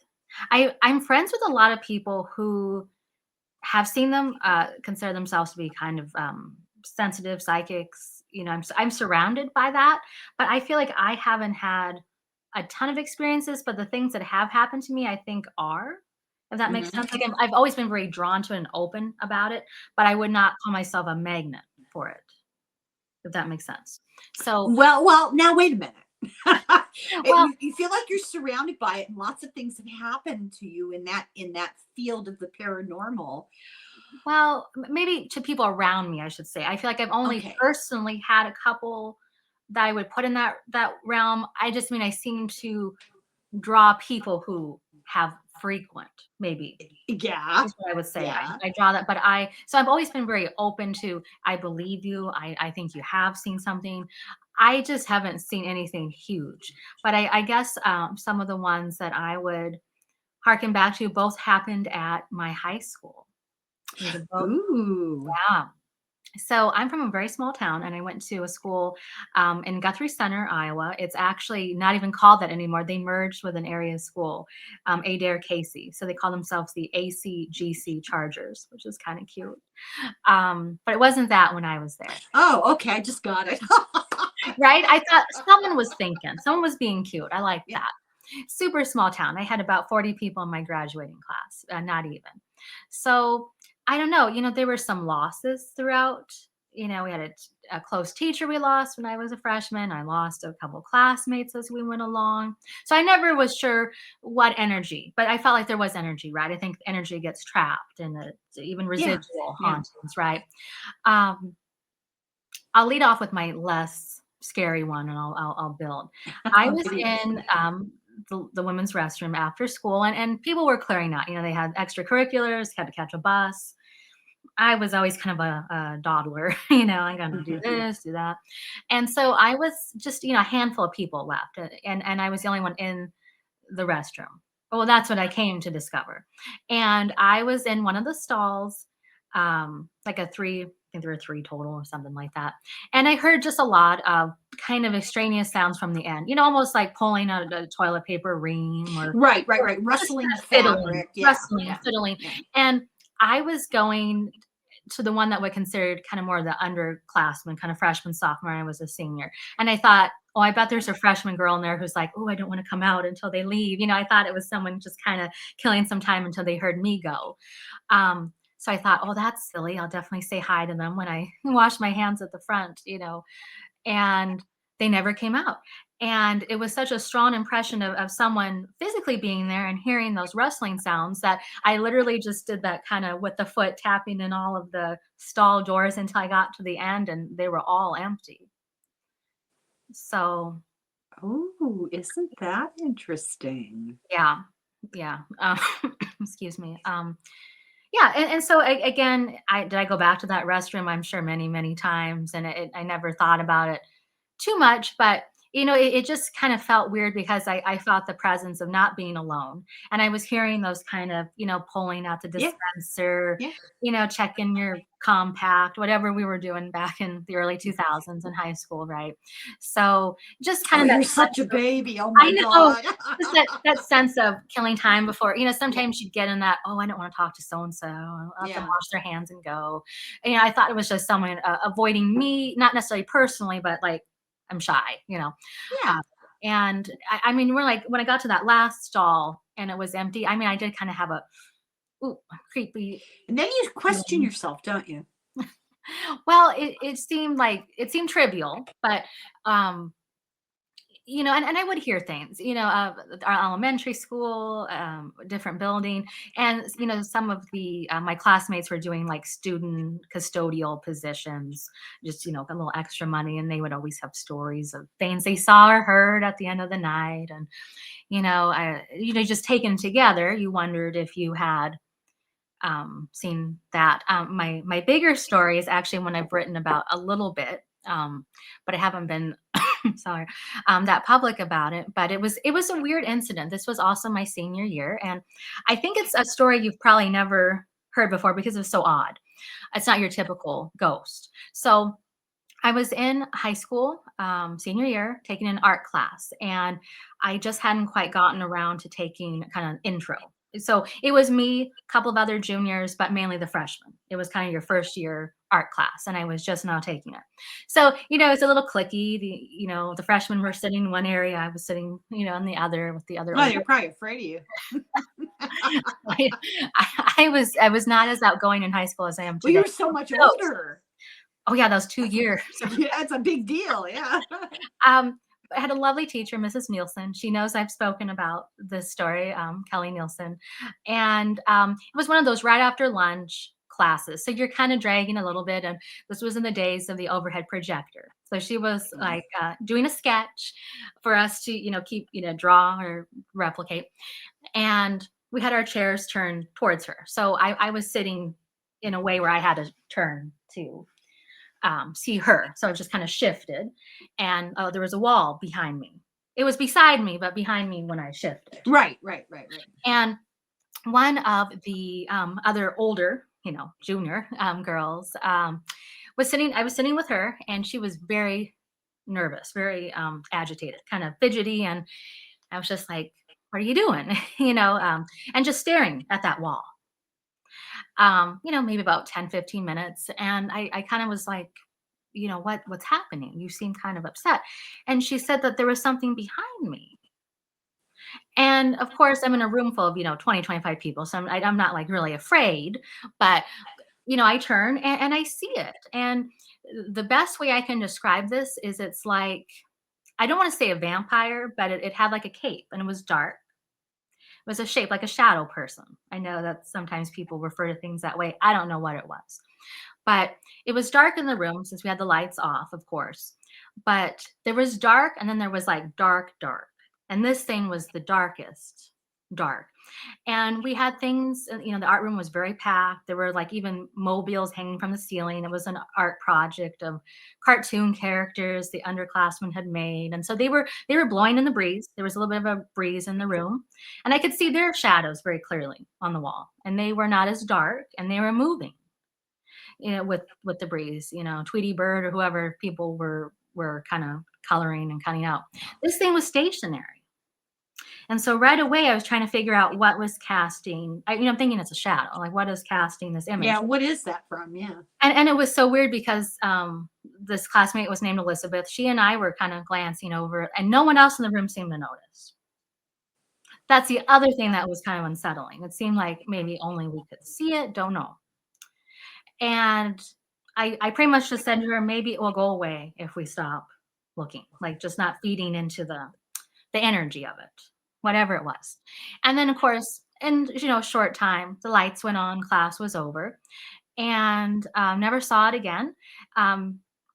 I'm friends with a lot of people who have seen them, consider themselves to be kind of sensitive psychics. I'm surrounded by that, but I feel like I haven't had a ton of experiences. But the things that have happened to me, I think are, if that makes Mhm. sense. Like I've always been very drawn to it and open about it, but I would not call myself a magnet for it, if that makes sense. So, Well, now wait a minute. well, You feel like you're surrounded by it, and lots of things have happened to you in that field of the paranormal. maybe to people around me, I should say. I feel like I've only Okay. personally had a couple that I would put in that realm. I just mean I seem to draw people who have frequent, maybe Yeah. is what I would say. I, Yeah. I draw that, but so I've always been very open to, I believe you. I think you have seen something. I just haven't seen anything huge. But I guess some of the ones that I would harken back to both happened at my high school. They were both, Ooh. yeah. So I'm from a very small town, and I went to a school in Guthrie Center, Iowa. It's actually not even called that anymore. They merged with an area school, Adair Casey. So they call themselves the ACGC Chargers, which is kind of cute. But it wasn't that when I was there, Oh, okay. I just got it. right? I thought someone was thinking, someone was being cute. I like Yeah. that. Super small town. I had about 40 people in my graduating class, not even. So I don't know. There were some losses throughout. We had a close teacher we lost when I was a freshman. I lost a couple classmates as we went along. So I never was sure what energy, but I felt like there was energy, right? I think energy gets trapped in even Yeah. residual Yeah. hauntings, right? Um, I'll lead off with my less scary one, and I'll build. I was Okay. in the women's restroom after school, and people were clearing out. They had extracurriculars, had to catch a bus. I was always kind of a dawdler. I'm going to do this, do that, and so I was just a handful of people left, and I was the only one in the restroom. Well, that's what I came to discover. And I was in one of the stalls, like a three, I think there were three total or something like that. And I heard just a lot of kind of extraneous sounds from the end, almost like pulling out a toilet paper ream Right, right, or right. just Rustling kind of fiddling, fabric. Yeah. rustling, Yeah. fiddling. Yeah. And I was going to the one that would considered kind of more the underclassmen, kind of freshman, sophomore. I was a senior. And I thought, oh, I bet there's a freshman girl in there who's like, oh, I don't want to come out until they leave. I thought it was someone just kind of killing some time until they heard me go. So I thought, oh, that's silly. I'll definitely say hi to them when I wash my hands at the front. And they never came out. And it was such a strong impression of someone physically being there and hearing those rustling sounds that I literally just did that kind of with the foot tapping in all of the stall doors until I got to the end and they were all empty. So Oh, isn't that interesting? yeah, yeah. Excuse me. Yeah, and so again, I go back to that restroom. I'm sure many many times, and I never thought about it too much, but it just kind of felt weird because I felt the presence of not being alone. And I was hearing those kind of, pulling out the Yeah. dispenser, Yeah. checking your compact, whatever we were doing back in the early 2000s in high school, right? So just kind Oh, of that you're sense such a of, baby. Oh I my know, God. just that sense of killing time before, Yeah. sometimes you'd get in that, oh, I don't want to talk to so and so. I'll let them Yeah. wash their hands and go. And I thought it was just someone avoiding me, not necessarily personally, but like I'm shy. Yeah. Uh, and I mean, we're like, when I got to that last stall and it was empty, I mean, I did kind of have ooh, creepy. And then you question yourself, don't you? Well, it seemed trivial, but um, and I would hear things, our elementary school, different building, and some of the my classmates were doing like student custodial positions, just a little extra money, and they would always have stories of things they saw or heard at the end of the night, and just taken together, you wondered if you had seen that. My bigger story is actually one I've written about a little bit, but I haven't been sorry that public about it. But it was a weird incident. This was also my senior year, and I think it's a story you've probably never heard before because it's so odd. It's not your typical ghost. So I was in high school, senior year, taking an art class, and I just hadn't quite gotten around to taking kind of intro. So it was me, a couple of other juniors, but mainly the freshmen. It was kind of your first year art class, and I was just now taking it. So it's a little clicky. The freshmen were sitting in one area, I was sitting, in the other with the other. Well, they're probably afraid of you. I, I was not as outgoing in high school as I am Well, you today. were so much So- older. Oh yeah, that was 2 years. Yeah, it's a big deal. Yeah. I had a lovely teacher, Mrs. Nielsen. She knows I've spoken about this story, Kelly Nielsen. And it was one of those right after lunch classes. So you're kind of dragging a little bit. And this was in the days of the overhead projector. So she was like doing a sketch for us to, keep, draw or replicate. And we had our chairs turned towards her. So I was sitting in a way where I had to turn to see her. So I just kind of shifted, and there was a wall behind me. It was beside me, but behind me when I shifted. Right. And one of the other older, junior girls was sitting. I was sitting with her, and she was very nervous, very agitated, kind of fidgety, and I was just like, "What are you doing?" And just staring at that wall. Maybe about 10, 15 minutes. And I kind of was like, what's happening? You seem kind of upset. And she said that there was something behind me. And of course, I'm in a room full of, 20, 25 people. So I'm not like really afraid, but, I turn and I see it. And the best way I can describe this is it's like, I don't want to say a vampire, but it had like a cape and it was dark. It was a shape like a shadow person. I know that sometimes people refer to things that way. I don't know what it was. But it was dark in the room since we had the lights off, of course. But there was dark and then there was like dark, dark. And this thing was the darkest dark. And we had things, the art room was very packed. There were like even mobiles hanging from the ceiling. It was an art project of cartoon characters the underclassmen had made. And so they were blowing in the breeze. There was a little bit of a breeze in the room. And I could see their shadows very clearly on the wall. And they were not as dark and they were moving, with the breeze, Tweety Bird or whoever people were kind of coloring and cutting out. This thing was stationary. And so right away, I was trying to figure out what was casting. I'm thinking it's a shadow. Like, what is casting this image? Yeah. What is that from? Yeah. And it was so weird because this classmate was named Elizabeth. She and I were kind of glancing over it, and no one else in the room seemed to notice. That's the other thing that was kind of unsettling. It seemed like maybe only we could see it. Don't know. And I pretty much just said to her, maybe it will go away if we stop looking, like just not feeding into the energy of it, whatever it was. And then, of course, in a short time, the lights went on, class was over, and never saw it again.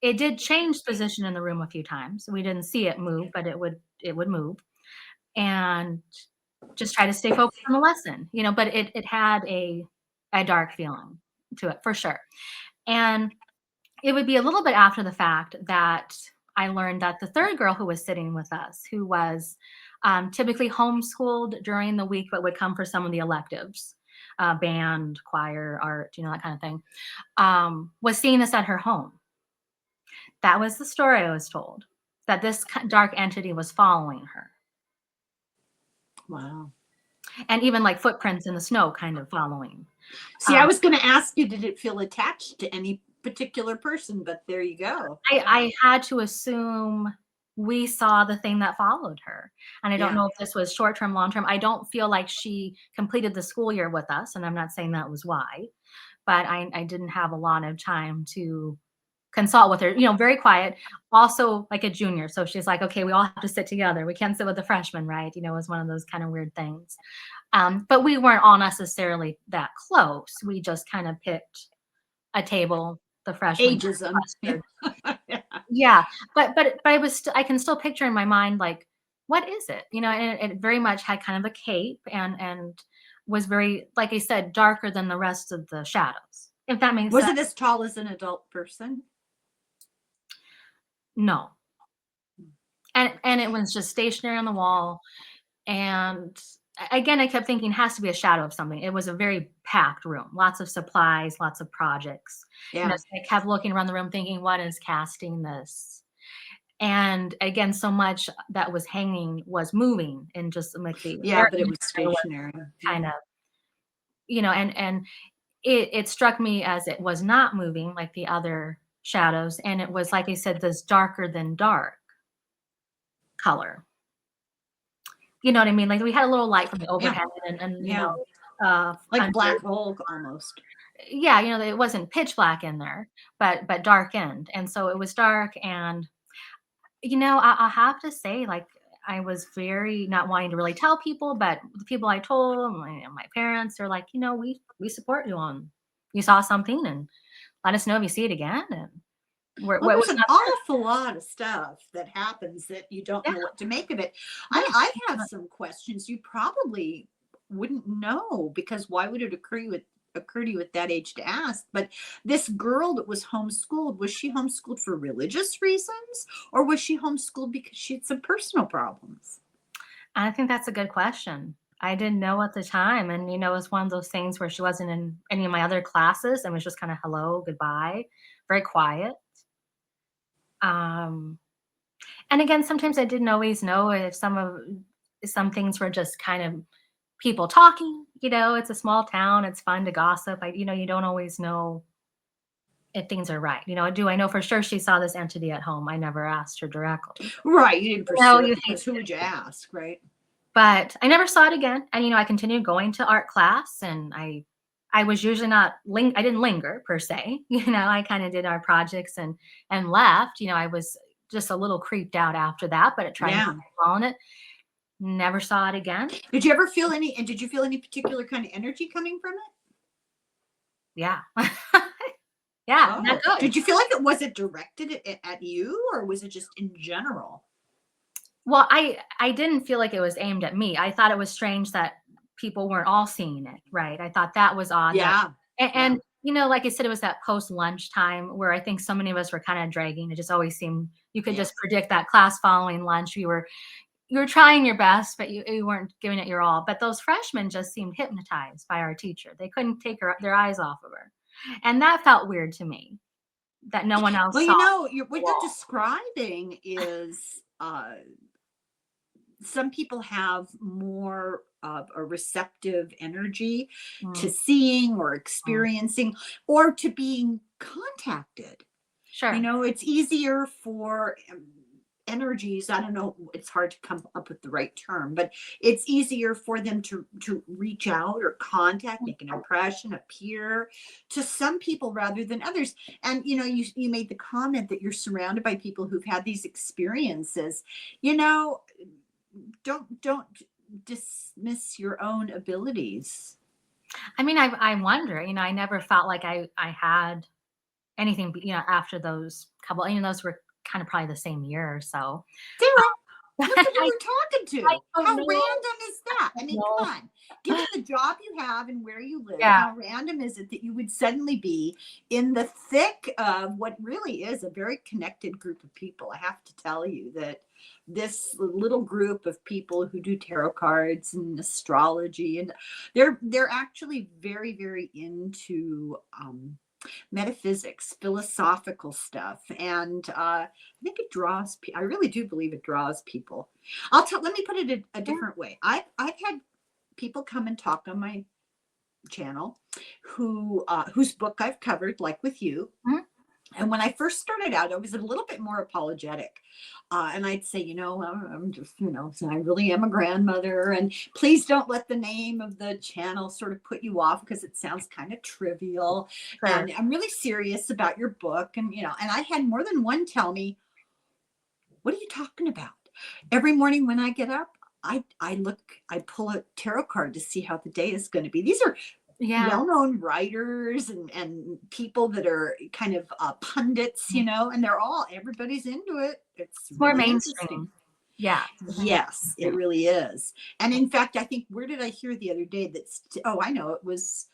It did change position in the room a few times. We didn't see it move, but it would move, and just try to stay focused on the lesson, But it had a dark feeling to it for sure. And it would be a little bit after the fact that I learned that the third girl who was sitting with us, who was typically homeschooled during the week, but would come for some of the electives, band, choir, art, that kind of thing, was seeing this at her home. That was the story I was told, that this dark entity was following her. Wow. And even like footprints in the snow kind of following. See, I was going to ask you, did it feel attached to any particular person? But there you go. I had to assume we saw the thing that followed her. And I don't Yeah. know if this was short term, long term. I don't feel like she completed the school year with us, and I'm not saying that was why, but I didn't have a lot of time to consult with her, very quiet. Also, like a junior. So she's like, okay, we all have to sit together. We can't sit with the freshmen, right? It was one of those kind of weird things. But we weren't all necessarily that close. We just kind of picked a table, the freshmen Ageism. Yeah. clustered. Yeah, but I was I can still picture in my mind, like, what is it? And it very much had kind of a cape and was very, like I said, darker than the rest of the shadows, if that makes Was sense. it as tall as an adult person? No. And it was just stationary on the wall, and again, I kept thinking, "Has to be a shadow of something." It was a very packed room, lots of supplies, lots of projects. Yeah. So I kept looking around the room thinking, "What is casting this?" And again, so much that was hanging was moving, and just like the Yeah, air but it was was stationary. kind of, and it struck me as it was not moving like the other shadows, and it was, like I said, this darker than dark color. You know what I mean? Like, we had a little light from the Yeah. overhead and Yeah. Like under, black hole almost. yeah, it wasn't pitch black in there, but darkened, and so it was dark, and, I have to say, like, I was very not wanting to really tell people, but the people I told, my parents are like, "We support you on you saw something, and let us know if you see it again," and Well, what there's was an not there. awful lot of stuff that happens that you don't Yeah, know what to make of it. yeah, I have some questions you probably wouldn't know, because why would it occur to you at that age to ask? But this girl that was she homeschooled for religious reasons, or was she homeschooled because she had some personal problems? I think that's a good question. I didn't know at the time, and, it was one of those things where she wasn't in any of my other classes and was just kinda hello, goodbye, very quiet. Um, and again, sometimes I didn't always know if some things were just kind of people talking. It's a small town, it's fun to gossip. You don't always know if things are right. I know for sure she saw this entity at home. I never asked her directly. Right, you didn't pursue it You hate because who would you ask, right? But I never saw it again, and, I continued going to art class, and I was usually not I didn't linger per se. I kinda did our projects and left. I was just a little creeped out after that, but I tried not Yeah. to dwell on it. Never saw it again. Did you feel any particular kind of energy coming from it? Yeah. Yeah, not Oh, good. did you feel like it directed at you, or was it just in general? Well, I didn't feel like it was aimed at me. I thought it was strange that people weren't all seeing it, right? I thought that was odd that Yeah, and, yeah, like I said, it was that post-lunch time where I think so many of us were kinda dragging. It just always seemed you could yeah. just predict that class following lunch. You were trying your best, but you weren't giving it your all. But those freshmen just seemed hypnotized by our teacher. They couldn't take their eyes off of her. And that felt weird to me, that no one else Well, saw the what you're wall. describing is some people have more of a receptive energy to Mm, seeing or mm, experiencing or to being contacted. sure. It's easier for energies. I don't know. It's hard to come up with the right term, but it's easier for them to reach out or contact, make an impression, appear to some people rather than others. And you made the comment that you're surrounded by people who've had these experiences. You know, don't dismiss your own abilities. I mean, I wonder, I never felt like I had anything, after those couple, those were kind of probably the same year or so. Sarah, look who I we're talking I to. don't How know. random is that? I mean, No. come on. Given the job you have and where you live, Yeah. how random is it that you would suddenly be in the thick of what really is a very connected group of people? I have to tell you that this little group of people who do tarot cards and astrology, and they're actually very, very into metaphysics, philosophical stuff, and I think it draws. I really do believe it draws people. Let me put it a Yeah. different way. I've had people come and talk on my channel whose book I've covered, like with you, Mhm. And when I first started out, I was a little bit more apologetic. And I'd say, I'm just, so I really am a grandmother. And please don't let the name of the channel sort of put you off because it sounds kind of trivial. Sure. And I'm really serious about your book. And, and I had more than one tell me, what are you talking about? Every morning when I get up, I pull a tarot card to see how the day is going to be. These are Yeah. well-known writers and people that are kind of pundits, and everybody's into it. It's more really mainstream. interesting. Yeah. Yes, it really is. And in fact, I think, where did I hear the other day I know it was,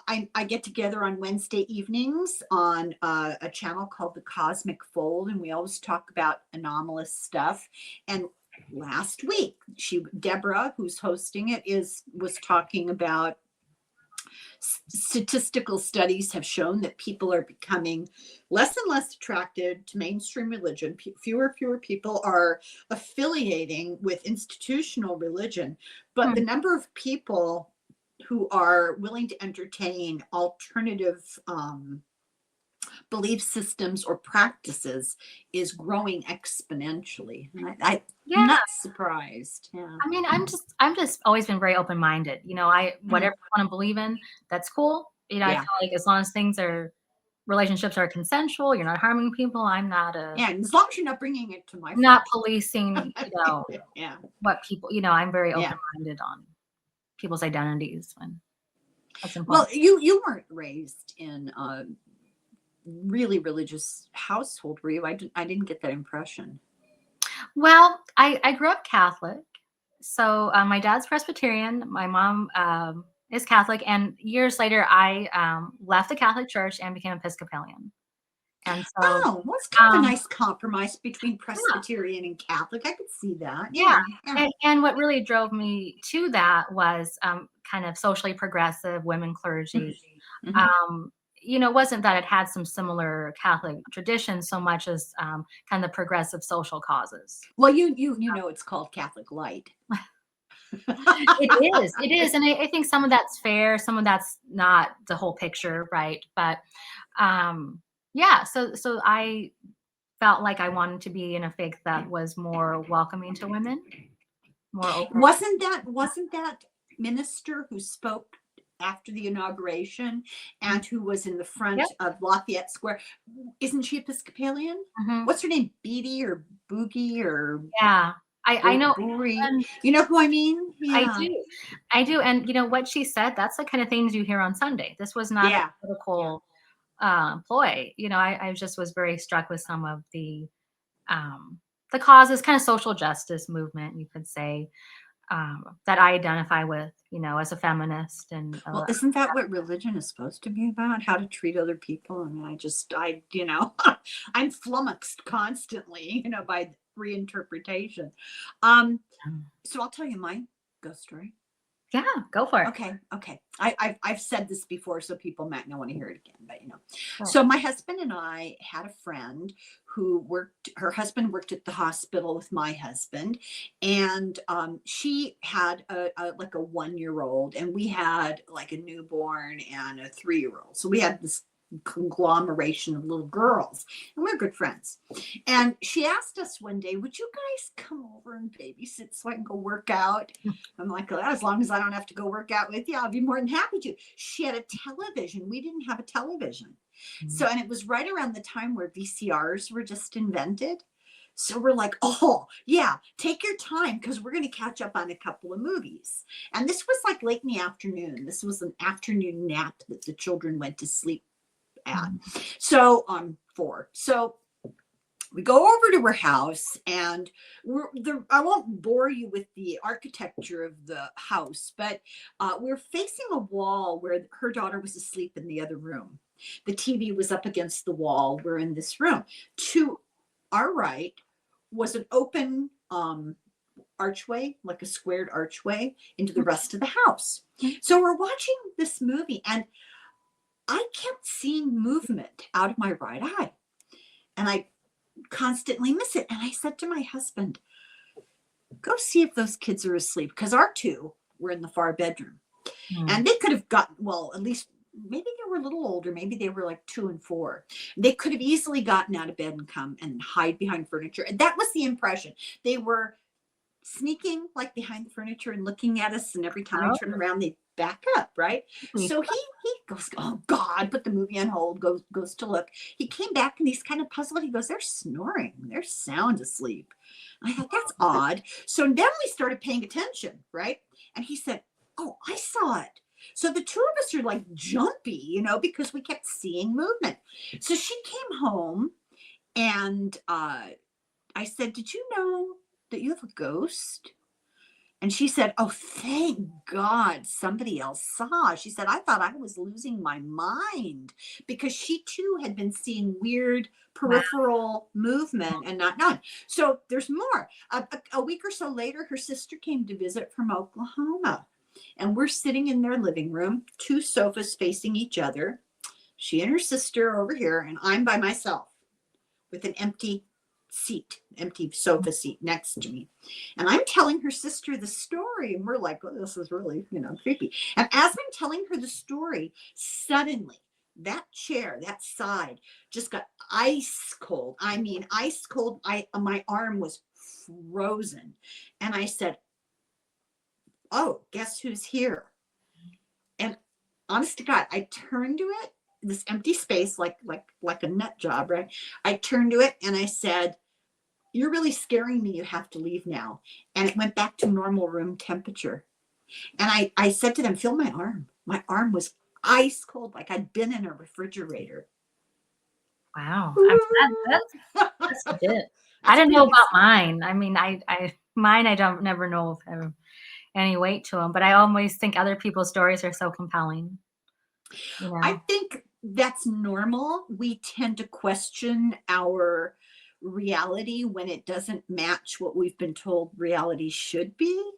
I get together on Wednesday evenings on a channel called The Cosmic Fold, and we always talk about anomalous stuff. And last week, Deborah, who's hosting it, was talking about statistical studies have shown that people are becoming less and less attracted to mainstream religion. Fewer and fewer people are affiliating with institutional religion, but the number of people who are willing to entertain alternative belief systems or practices is growing exponentially. And I'm not surprised. Yeah. I mean, I'm just always been very open-minded. Whatever you want to believe in, that's cool. I feel like as long as relationships are consensual, you're not harming people. I'm not and as long as you're not bringing it to my not policing, what people, I'm very open-minded on people's identities when that's important. Well, you weren't raised in a really religious household, were you? I didn't get that impression. Well, I grew up Catholic. So my dad's Presbyterian. My mom is Catholic. And years later, I left the Catholic Church and became Episcopalian. And so, it's kind of a nice compromise between Presbyterian and Catholic. I could see that. Yeah. And what really drove me to that was kind of socially progressive women clergy. It wasn't that it had some similar Catholic traditions so much as kind of progressive social causes. Well, you it's called Catholic Light. It is. And I think some of that's fair. Some of that's not the whole picture. Right. But so I felt like I wanted to be in a faith that was more welcoming to women, more open. Wasn't that minister who spoke after the inauguration and who was in the front of Lafayette Square? Isn't she Episcopalian? What's her name? Beatty or Boogie or? Yeah. I know. You know who I mean? Yeah. I do. And what she said, that's the kind of things you hear on Sunday. This was not a political ploy. I just was very struck with some of the causes, kind of social justice movement, you could say, that I identify with, as a feminist. And well, isn't that what religion is supposed to be about? How to treat other people? I mean, I'm flummoxed constantly, by reinterpretation. So I'll tell you my ghost story. Yeah, go for it. Okay. I've said this before, so people might not want to hear it again, but So my husband and I had a friend who her husband worked at the hospital with my husband, and she had a 1-year-old, and we had like a newborn and a 3-year-old. So we had this conglomeration of little girls, and we're good friends. And she asked us one day, would you guys come over and babysit so I can go work out? I'm like, well, as long as I don't have to go work out with you, I'll be more than happy to. She had a television. We didn't have a television. So, and it was right around the time where VCRs were just invented. So we're like, oh yeah, take your time, because we're going to catch up on a couple of movies. And this was like late in the afternoon. This was an afternoon nap that the children went to sleep at. So so we go over to her house, and I won't bore you with the architecture of the house, but we're facing a wall where her daughter was asleep in the other room. The TV was up against the wall. We're in this room. To our right was an open archway, like a squared archway into the rest of the house. So we're watching this movie, and I kept seeing movement out of my right eye, and I constantly miss it. And I said to my husband, go see if those kids are asleep, because our two were in the far bedroom. And they could have gotten, well, at least maybe they were a little older. Maybe they were like 2 and 4. They could have easily gotten out of bed and come and hide behind furniture. And that was the impression. They were sneaking like behind the furniture and looking at us. And every time I turn around, they back up, right? So he goes, oh God, put the movie on hold, goes to look. He came back and he's kind of puzzled. He goes, they're snoring. They're sound asleep. I thought, that's odd. So then we started paying attention, right? And he said, oh, I saw it. So the two of us are like jumpy, because we kept seeing movement. So she came home and I said, did you know that you have a ghost? And she said, oh, thank God somebody else saw. She said, I thought I was losing my mind, because she too had been seeing weird peripheral movement and not knowing. So there's more. A week or so later, her sister came to visit from Oklahoma. And we're sitting in their living room, 2 sofas facing each other. She and her sister are over here, and I'm by myself with an empty sofa seat next to me. And I'm telling her sister the story, and we're like, oh, this is really, creepy. And as I'm telling her the story, suddenly that chair, that side, just got ice cold. I mean, ice cold. My arm was frozen. And I said, oh, guess who's here? And honest to God, I turned to it, this empty space, like a nut job, right? I turned to it and I said, you're really scaring me. You have to leave now. And it went back to normal room temperature. And I said to them, feel my arm. My arm was ice cold, like I'd been in a refrigerator. Wow. That's legit. I didn't know about mine. I mean, mine, I don't never know if I have any weight to them, but I always think other people's stories are so compelling. I think that's normal. We tend to question our reality when it doesn't match what we've been told reality should be.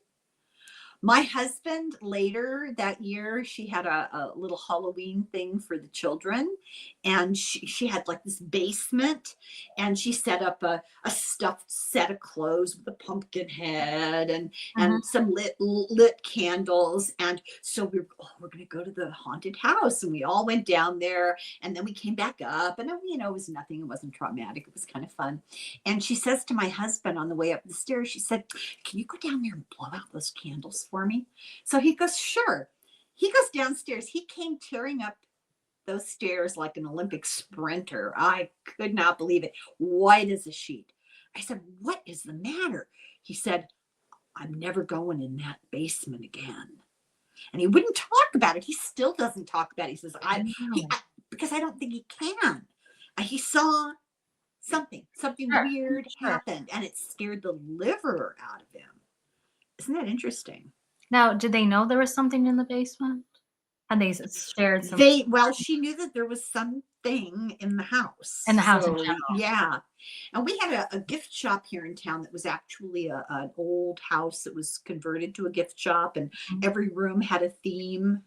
My husband, later that year, she had a little Halloween thing for the children, and she had like this basement, and she set up a stuffed set of clothes with a pumpkin head and some lit candles. And so we're going to go to the haunted house, and we all went down there, and then we came back up, and it was nothing. It wasn't traumatic. It was kind of fun. And she says to my husband on the way up the stairs, she said, can you go down there and blow out those candles for me? So he goes, sure. He goes downstairs. He came tearing up those stairs like an Olympic sprinter. I could not believe it. White as a sheet. I said, what is the matter? He said, I'm never going in that basement again. And he wouldn't talk about it. He still doesn't talk about it. He says, because I don't think he can. He saw something weird happened, and it scared the liver out of him. Isn't that interesting? Now, did they know there was something in the basement? And they shared something? Well, she knew that there was something in the house. In the house in general. Yeah. And we had a gift shop here in town that was actually an old house that was converted to a gift shop, and every room had a theme,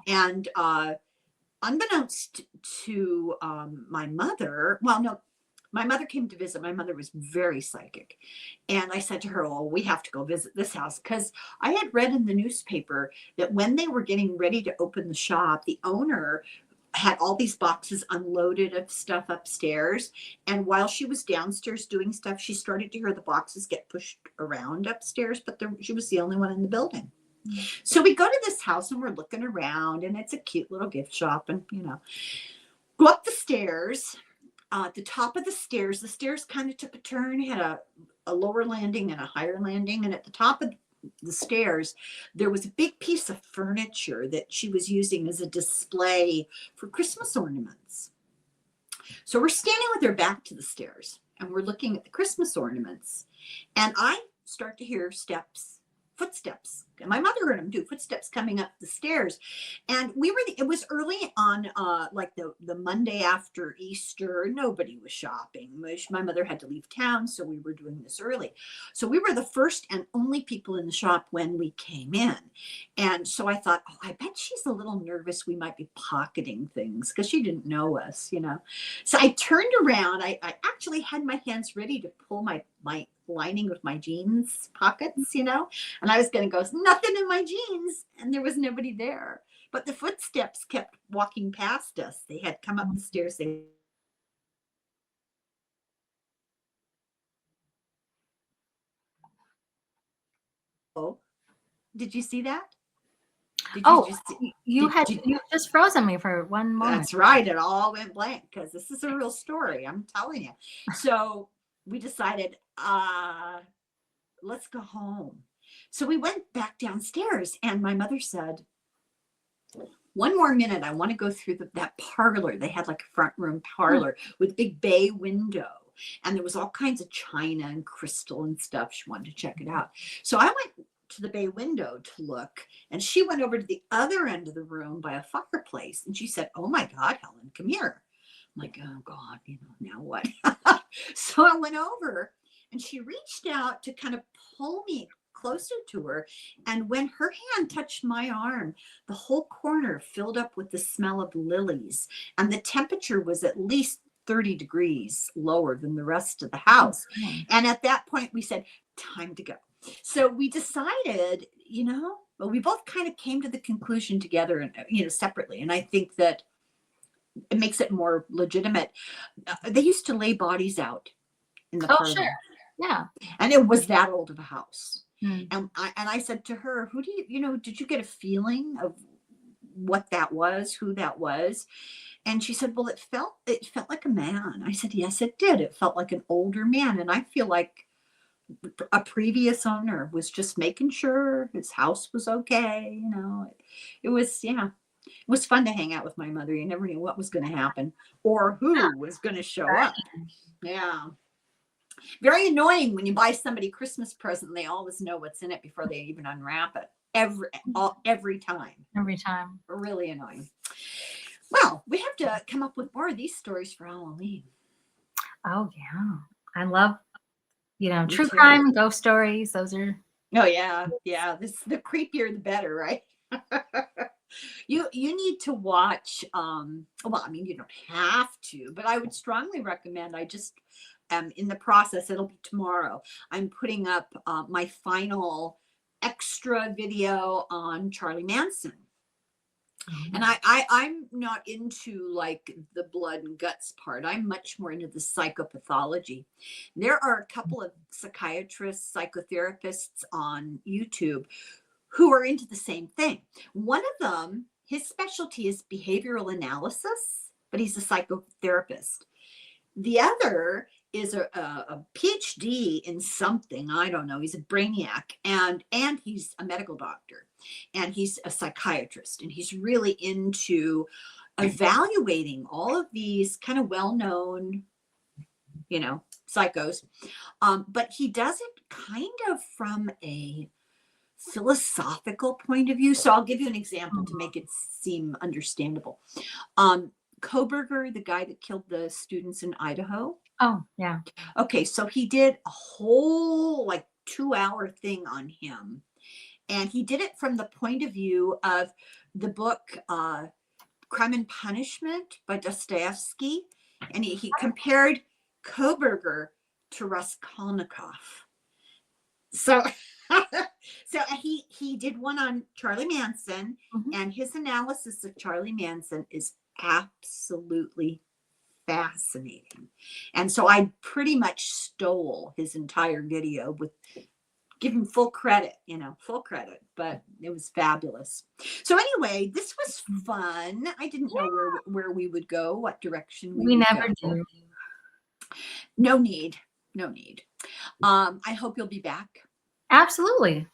and unbeknownst to my mother, my mother came to visit. My mother was very psychic. And I said to her, oh, we have to go visit this house. Because I had read in the newspaper that when they were getting ready to open the shop, the owner had all these boxes unloaded of stuff upstairs. And while she was downstairs doing stuff, she started to hear the boxes get pushed around upstairs. But she was the only one in the building. So we go to this house and we're looking around, and it's a cute little gift shop. And, go up the stairs. At the top of the stairs kind of took a turn, had a lower landing and a higher landing. And at the top of the stairs, there was a big piece of furniture that she was using as a display for Christmas ornaments. So we're standing with her back to the stairs, and we're looking at the Christmas ornaments. And I start to hear footsteps. And my mother heard them too, footsteps coming up the stairs. And it was early on, like the Monday after Easter. Nobody was shopping. My mother had to leave town, so we were doing this early. So we were the first and only people in the shop when we came in. And so I thought, oh, I bet she's a little nervous. We might be pocketing things, because she didn't know us, So I turned around. I actually had my hands ready to pull my lining of my jeans pockets, you know, and I was going to go, nothing in my jeans. And there was nobody there. But the footsteps kept walking past us. They had come up the stairs. Oh, did you see that? Did you Oh, just you just frozen me for one moment. That's right. It all went blank because this is a real story. I'm telling you. So we decided, let's go home. So we went back downstairs, and my mother said, one more minute. I want to go through that parlor. They had like a front room parlor with a big bay window. And there was all kinds of china and crystal and stuff. She wanted to check it out. So I went to the bay window to look, and she went over to the other end of the room by a fireplace, and she said, oh my God, Helen, come here. I'm like, oh God, you know, now what? So I went over, and she reached out to kind of pull me closer to her, and when her hand touched my arm, the whole corner filled up with the smell of lilies, and the temperature was at least 30 degrees lower than the rest of the house. And at that point we said, time to go. So we decided, you know, well, we both kind of came to the conclusion together and, you know, separately. And I think that it makes it more legitimate. They used to lay bodies out in the parlor. Sure. Yeah. And it was that old of a house. And I said to her, who do you know, did you get a feeling of what that was, who that was? And she said, well, it felt like a man. I said, yes, it did. It felt like an older man. And I feel like a previous owner was just making sure his house was okay. You know, it was, yeah, it was fun to hang out with my mother. You never knew what was going to happen or who was going to show up. Yeah. Very annoying when you buy somebody a Christmas present and they always know what's in it before they even unwrap it. Every time. Every time. Really annoying. Well, we have to come up with more of these stories for Halloween. Oh yeah, I love, you know, true crime, ghost stories. Those are. Oh yeah, yeah. The creepier the better, right? You need to watch. Well, I mean, you don't have to, but I would strongly recommend. I just am in the process. It'll be tomorrow. I'm putting up my final extra video on Charlie Manson. And I'm not into like the blood and guts part. I'm much more into the psychopathology. There are a couple of psychiatrists, psychotherapists on YouTube who are into the same thing. One of them, his specialty is behavioral analysis, but he's a psychotherapist. The other is a PhD in something. I don't know. He's a brainiac, and he's a medical doctor, and he's a psychiatrist, and he's really into evaluating all of these kind of well-known, you know, psychos. But he does it kind of from a philosophical point of view. So I'll give you an example to make it seem understandable. Koberger, the guy that killed the students in Idaho. Oh, yeah. Okay, so he did a whole like 2-hour thing on him. And he did it from the point of view of the book Crime and Punishment by Dostoevsky. And he compared Koberger to Raskolnikov. So so he did one on Charlie Manson, and his analysis of Charlie Manson is absolutely fascinating. And so I pretty much stole his entire video with give him full credit, you know, full credit, but it was fabulous. So anyway, this was fun. I didn't know where we would go, what direction we would never go. do. No need. I hope you'll be back. Absolutely.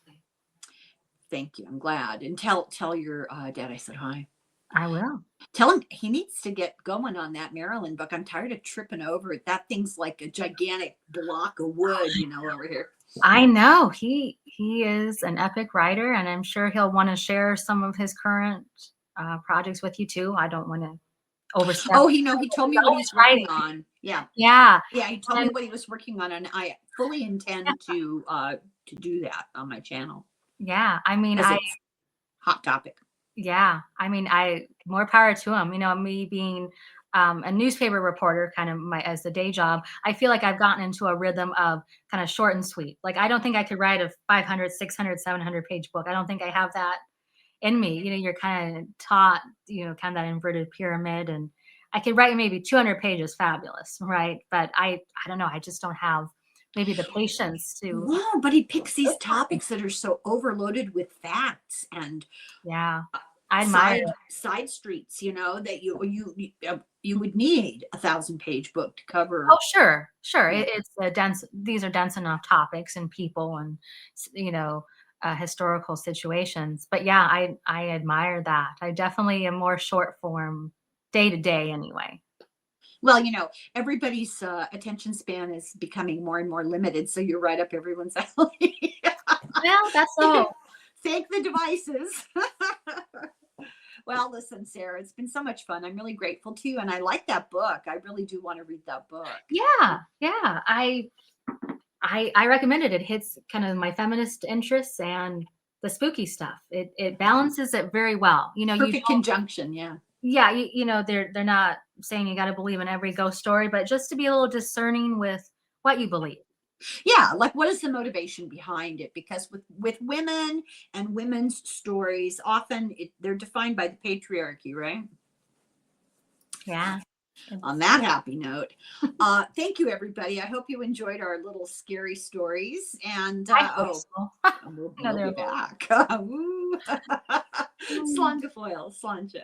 Thank you. I'm glad. And tell your dad I said hi. I will. Tell him he needs to get going on that Maryland book. I'm tired of tripping over it. That thing's like a gigantic block of wood, you know, over here. I know. He is an epic writer, and I'm sure he'll want to share some of his current projects with you too. I don't want to overstep. Oh, he told me what he's working on. Yeah. He told me what he was working on, and I fully intend to do that on my channel. Yeah, I mean, hot topic. Yeah, I mean, more power to him. You know, me being a newspaper reporter, kind of as the day job, I feel like I've gotten into a rhythm of kind of short and sweet. Like, I don't think I could write a 500, 600, 700 page book. I don't think I have that in me. You're kind of taught, kind of that inverted pyramid, and I could write maybe 200 pages fabulous, right? But I don't know. I just don't have maybe the patience to. No, but he picks these topics that are so overloaded with facts and Yeah, I admire it. side streets, that you would need 1,000-page book to cover. Oh, sure, sure. Yeah. It's a dense. These are dense enough topics and people and historical situations. But yeah, I admire that. I definitely am more short form, day to day anyway. Well, everybody's attention span is becoming more and more limited, so you're right up everyone's alley. Well, that's all. Thank the devices. Well, listen, Sarah, it's been so much fun. I'm really grateful to you, and I like that book. I really do want to read that book. Yeah, yeah. I recommend it. It hits kind of my feminist interests and the spooky stuff. It balances it very well. Perfect conjunction, yeah. Yeah, they're not saying you got to believe in every ghost story, but just to be a little discerning with what you believe. Yeah, like what is the motivation behind it? Because with women and women's stories, often they're defined by the patriarchy, right? Yeah. On that happy note, thank you, everybody. I hope you enjoyed our little scary stories. And I hope so. we'll Another be back. Woo. Slange foil, slange.